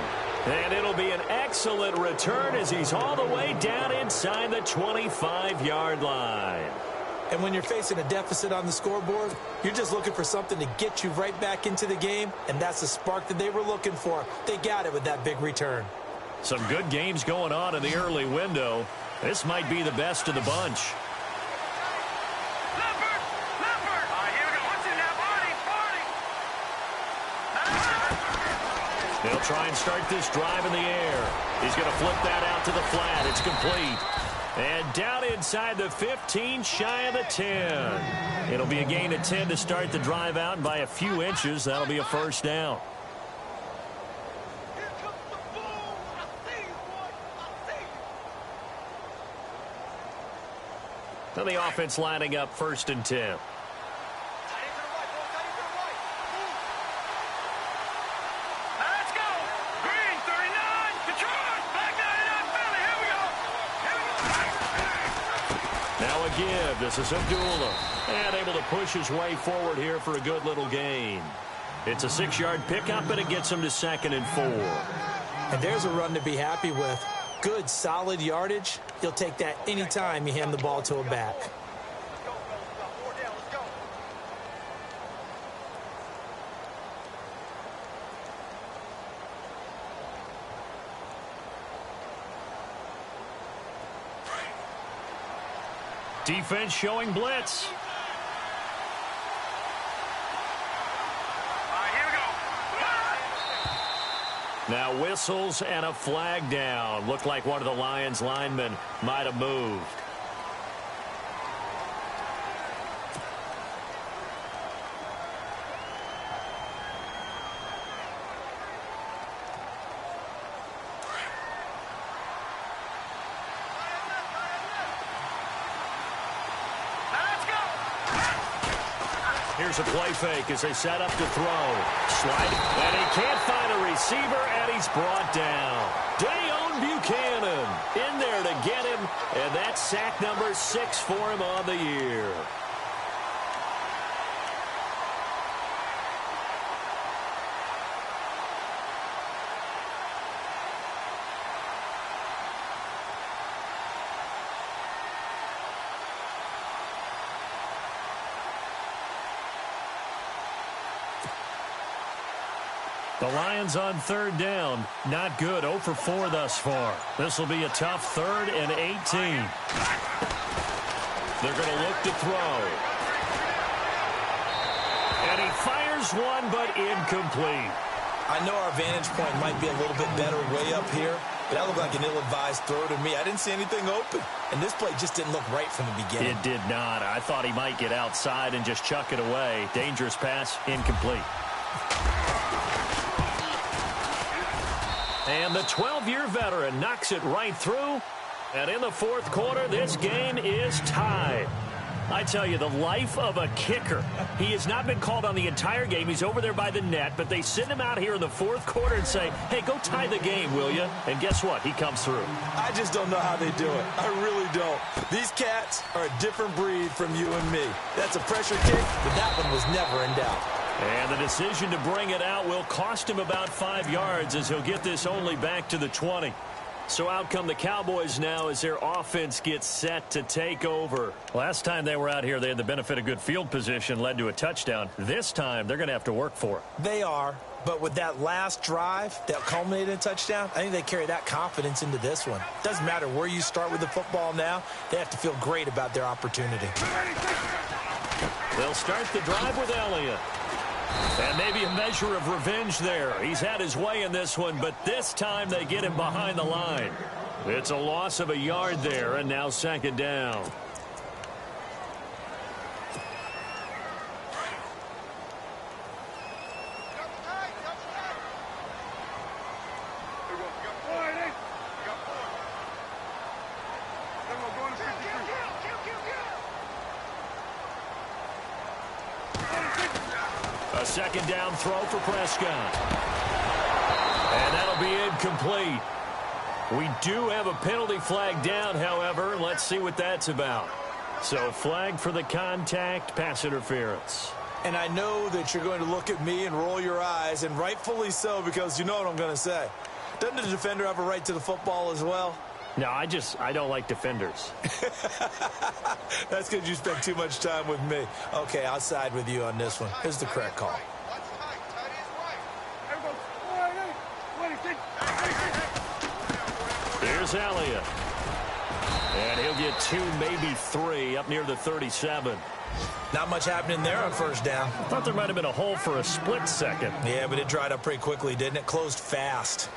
And it'll be an excellent return as he's all the way down inside the 25-yard line.
And when you're facing a deficit on the scoreboard, you're just looking for something to get you right back into the game, and that's the spark that they were looking for. They got it with that big return.
Some good games going on in the early window. This might be the best of the bunch. They'll try and start this drive in the air. He's going to flip that out to the flat. It's complete. And down inside the 15, shy of the 10. It'll be a gain of 10 to start the drive out, and by a few inches, that'll be a first down.
Here comes the ball. I see you, boy. I see you.
Now the offense lining up first and 10. Give. This is Abdullah, and able to push his way forward here for a good little gain. It's a 6-yard pickup, and it gets him to 2nd and 4.
And there's a run to be happy with. Good, solid yardage. You'll take that anytime you hand the ball to a back.
Defense showing blitz. Now whistles and a flag down. Looked like one of the Lions linemen might have moved. Here's a play fake as they set up to throw. Sliding, and he can't find a receiver, and he's brought down. Dayon Buchanan in there to get him, and that's sack number 6 for him on the year. The Lions on 3rd down. Not good. 0 for 4 thus far. This will be a tough 3rd and 18. They're going to look to throw. And he fires one, but incomplete.
I know our vantage point might be a little bit better way up here, but that looked like an ill-advised throw to me. I didn't see anything open, and this play just didn't look right from the beginning.
It did not. I thought he might get outside and just chuck it away. Dangerous pass, incomplete. And the 12-year veteran knocks it right through. And in the fourth quarter, this game is tied. I tell you, the life of a kicker. He has not been called on the entire game. He's over there by the net, but they send him out here in the fourth quarter and say, hey, go tie the game, will you? And guess what? He comes through.
I just don't know how they do it. I really don't. These cats are a different breed from you and me. That's a pressure kick, but that one was never in doubt.
And the decision to bring it out will cost him about 5 yards as he'll get this only back to the 20. So out come the Cowboys now as their offense gets set to take over. Last time they were out here, they had the benefit of good field position, led to a touchdown. This time, they're going to have to work for it.
They are, but with that last drive that culminated in a touchdown, I think they carry that confidence into this one. Doesn't matter where you start with the football now, they have to feel great about their opportunity.
They'll start the drive with Elliott. And maybe a measure of revenge there. He's had his way in this one, but this time they get him behind the line. It's a loss of a yard there, and now second down. A second down throw for Prescott. And that'll be incomplete. We do have a penalty flag down, however. Let's see what that's about. So flag for the contact, pass interference.
And I know that you're going to look at me and roll your eyes, and rightfully so, because you know what I'm going to say. Doesn't the defender have a right to the football as well?
No, I don't like defenders.
That's because you spent too much time with me. Okay, I'll side with you on this one. Here's the correct call.
Here's Elliott. And he'll get 2, maybe 3 up near the 37.
Not much happening there on first down.
I thought there might have been a hole for a split second.
Yeah, but it dried up pretty quickly, didn't it? Closed fast.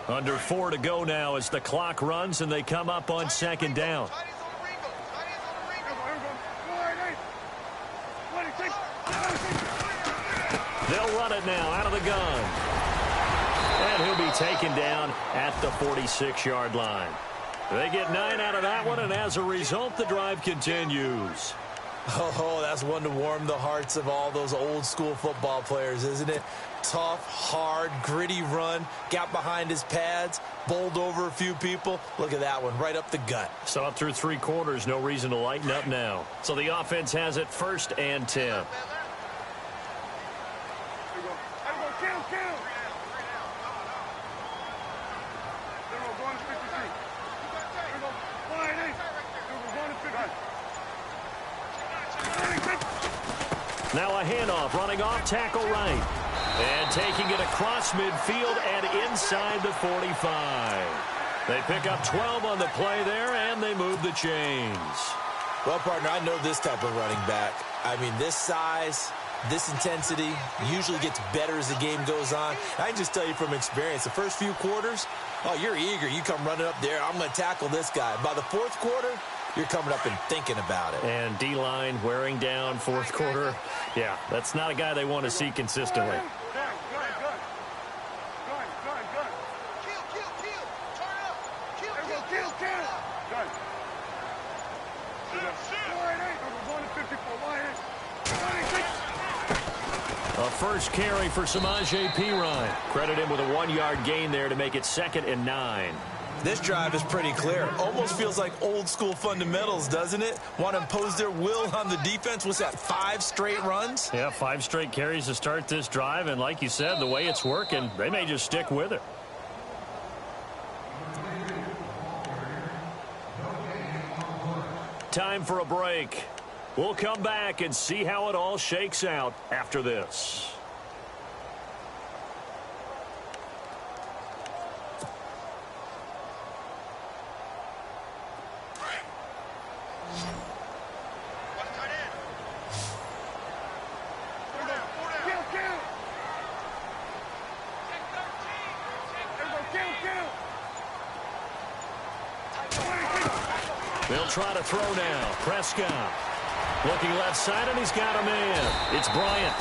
Under 4 to go now as the clock runs and they come up on second down. They'll run it now out of the gun. And he'll be taken down at the 46-yard line. They get 9 out of that one, and as a result, the drive continues.
Oh, that's one to warm the hearts of all those old-school football players, isn't it? Tough, hard, gritty run, got behind his pads, bowled over a few people. Look at that one, right up the gut.
So up through 3 quarters, no reason to lighten up now. So the offense has it 1st and 10. Now a handoff, running off, tackle right. And taking it across midfield and inside the 45. They pick up 12 on the play there, and they move the chains.
Well, partner, I know this type of running back. I mean, this size, this intensity usually gets better as the game goes on. I can just tell you from experience, the first few quarters, oh, you're eager. You come running up there, I'm going to tackle this guy. By the 4th quarter, you're coming up and thinking about it.
And D-line wearing down 4th quarter. Yeah, that's not a guy they want to see consistently. A first carry for Samaje Perine. Credit him with a 1-yard gain there to make it 2nd and 9.
This drive is pretty clear. Almost feels like old school fundamentals, doesn't it? Want to impose their will on the defense. What's that, 5 straight runs?
Yeah, 5 straight carries to start this drive. And like you said, the way it's working, they may just stick with it. Time for a break. We'll come back and see how it all shakes out after this. They'll try to throw now. Prescott looking left side, and he's got a man. It's Bryant.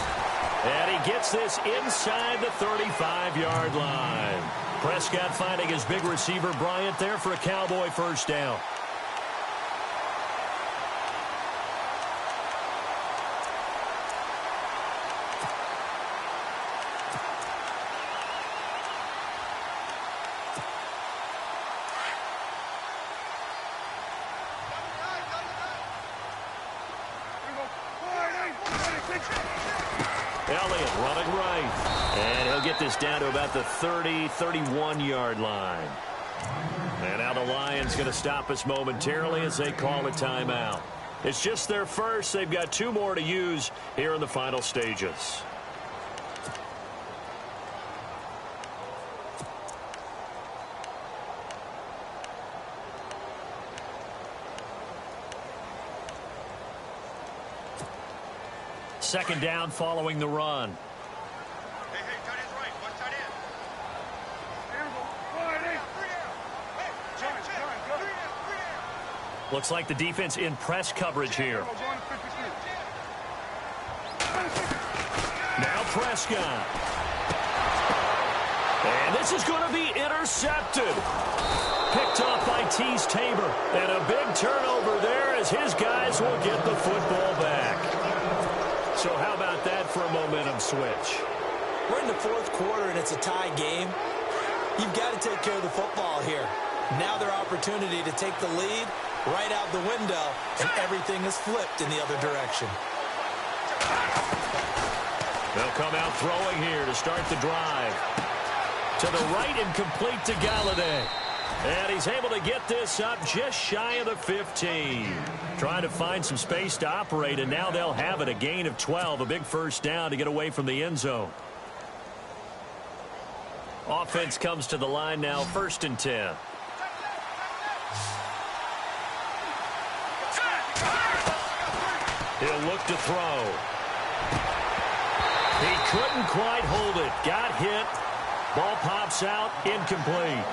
And he gets this inside the 35-yard line. Prescott finding his big receiver, Bryant, there for a Cowboy first down. Elliott running right. And he'll get this down to about the 30, 31-yard line. And now the Lions going to stop us momentarily as they call a timeout. It's just their first. They've got 2 more to use here in the final stages. Second down following the run.
Hey, tight end's right. One tight end.
Looks like the defense in press coverage here. Now Prescott. And this is going to be intercepted. Picked off by Tease Tabor. And a big turnover there as his guys will get the football back. So how about that for a momentum switch?
We're in the 4th quarter, and it's a tie game. You've got to take care of the football here. Now their opportunity to take the lead right out the window, and everything is flipped in the other direction.
They'll come out throwing here to start the drive. To the right and complete to Galladay. And he's able to get this up just shy of the 15. Trying to find some space to operate, and now they'll have it. A gain of 12, a big first down to get away from the end zone. Offense comes to the line now, 1st and 10. He'll look to throw. He couldn't quite hold it. Got hit. Ball pops out, incomplete.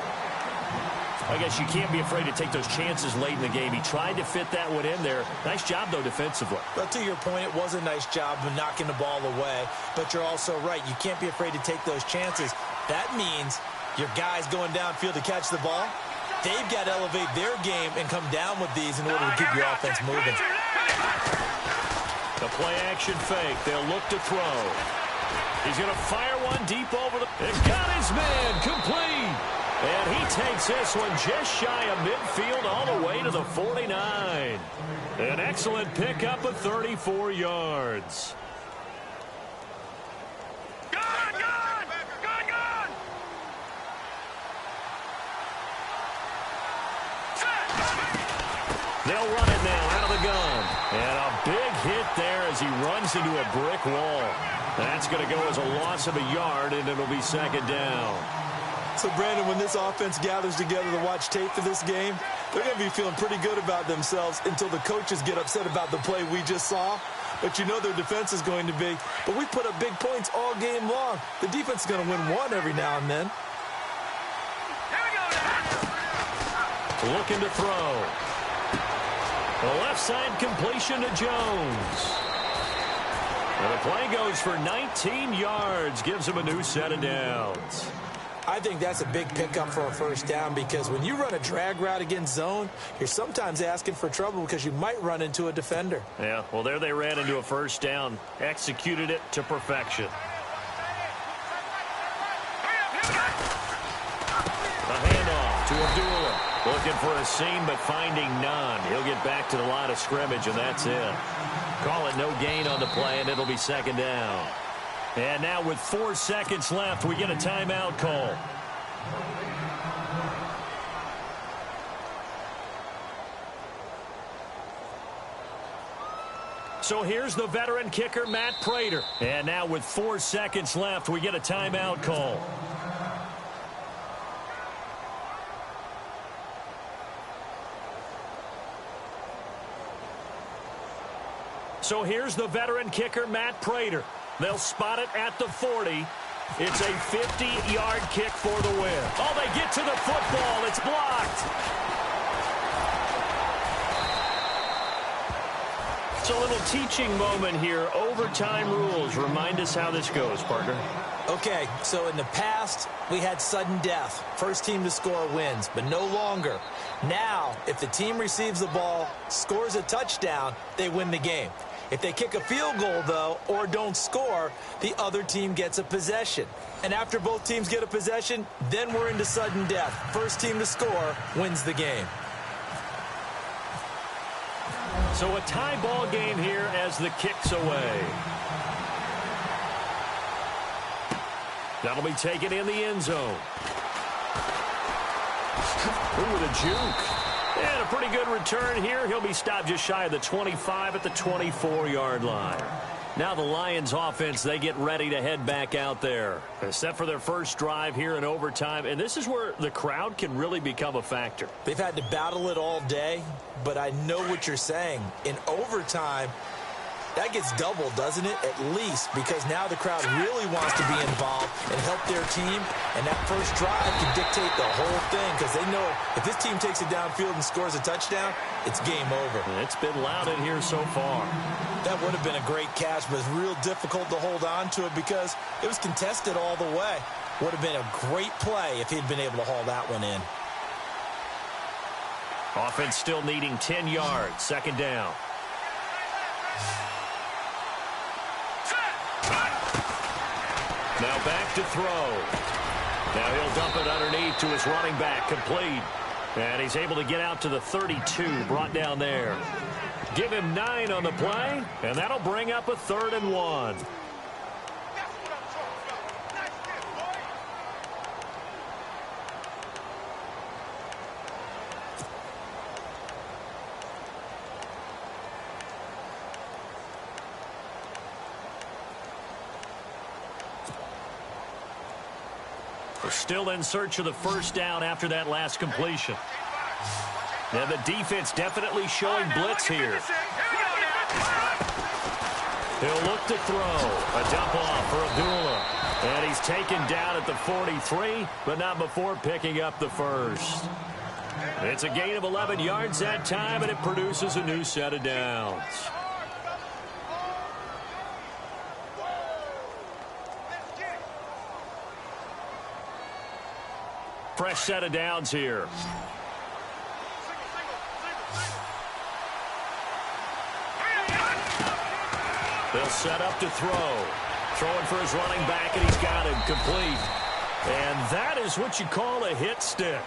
I guess you can't be afraid to take those chances late in the game. He tried to fit that one in there. Nice job, though, defensively.
But to your point, it was a nice job of knocking the ball away. But you're also right. You can't be afraid to take those chances. That means your guys going downfield to catch the ball, they've got to elevate their game and come down with these in order to keep your offense moving.
The play-action fake. They'll look to throw. He's going to fire one deep over the... It got his man complete. And he takes this one just shy of midfield all the way to the 49. An excellent pickup of 34 yards. They'll run it now out of the gun. And a big hit there as he runs into a brick wall. That's going to go as a loss of a yard, and it'll be 2nd down.
So, Brandon, when this offense gathers together to watch tape for this game, they're going to be feeling pretty good about themselves until the coaches get upset about the play we just saw. But you know their defense is going to be. But we put up big points all game long. The defense is going to win one every now and then.
Looking to throw. The left side completion to Jones. And the play goes for 19 yards. Gives him a new set of downs.
I think that's a big pickup for a first down because when you run a drag route against zone, you're sometimes asking for trouble because you might run into a defender.
Yeah, well, there they ran into a first down. Executed it to perfection. A handoff to Abdullah. Looking for a seam, but finding none. He'll get back to the line of scrimmage, and that's it. Call it no gain on the play, and it'll be 2nd down. And now with 4 seconds left, we get a timeout call. So here's the veteran kicker, Matt Prater. And now with 4 seconds left, we get a timeout call. So here's the veteran kicker, Matt Prater. They'll spot it at the 40. It's a 50-yard kick for the win. Oh, they get to the football. It's blocked. It's a little teaching moment here. Overtime rules. Remind us how this goes, partner.
Okay, so in the past, we had sudden death. First team to score wins, but no longer. Now, if the team receives the ball, scores a touchdown, they win the game. If they kick a field goal, though, or don't score, the other team gets a possession. And after both teams get a possession, then we're into sudden death. First team to score wins the game.
So a tie ball game here as the kick's away. That'll be taken in the end zone. Ooh, with a juke. And a pretty good return here. He'll be stopped just shy of the 25 at the 24-yard line. Now the Lions offense, they get ready to head back out there. They're set for their first drive here in overtime, and this is where the crowd can really become a factor.
They've had to battle it all day, but I know what you're saying. In overtime, that gets doubled, doesn't it? At least, because now the crowd really wants to be involved and help their team, and that first drive can dictate the whole thing because they know if this team takes it downfield and scores a touchdown, it's game over.
It's been loud in here so far.
That would have been a great catch, but it's real difficult to hold on to it because it was contested all the way. Would have been a great play if he'd been able to haul that one in.
Offense still needing 10 yards. Second down. Now back to throw. Now he'll dump it underneath to his running back, complete. And he's able to get out to the 32, brought down there. Give him 9 on the play, and that'll bring up a 3rd and 1. We're still in search of the first down after that last completion. And the defense definitely showing blitz here. He'll look to throw. A dump off for Abdullah. And he's taken down at the 43, but not before picking up the first. It's a gain of 11 yards that time, and it produces a new set of downs. Fresh set of downs here. They'll set up to throw. Throwing for his running back, and he's got him complete. And that is what you call a hit stick.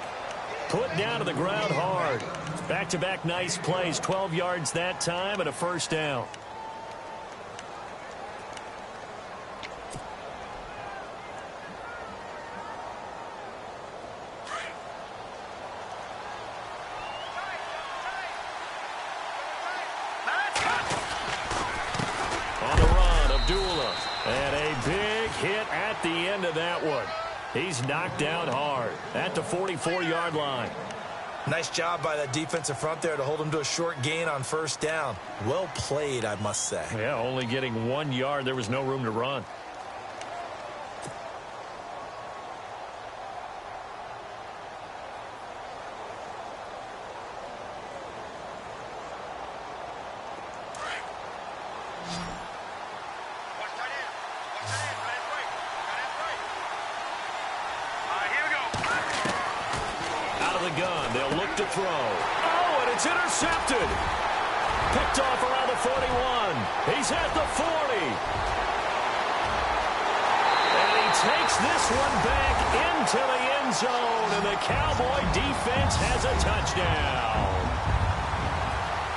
Put down to the ground hard. Back-to-back nice plays. 12 yards that time and a first down. And a big hit at the end of that one. He's knocked down hard at the 44-yard line.
Nice job by that defensive front there to hold him to a short gain on first down. Well played, I must say.
Yeah, only getting 1 yard. There was no room to run. Throw. Oh, and it's intercepted. Picked off around the 41. He's at the 40. And he takes this one back into the end zone, and the Cowboy defense has a touchdown.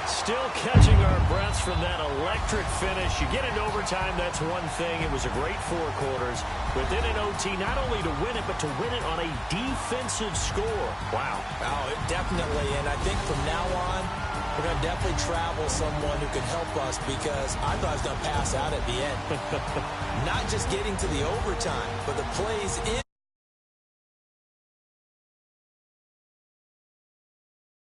Still catching our breaths from that electric finish. You get into overtime, that's one thing. It was a great 4 quarters. Within an OT, not only to win it, but to win it on a defensive score. Wow.
Oh, definitely. And I think from now on, we're going to definitely travel someone who can help us because I thought I was going to pass out at the end. Not just getting to the overtime, but the plays in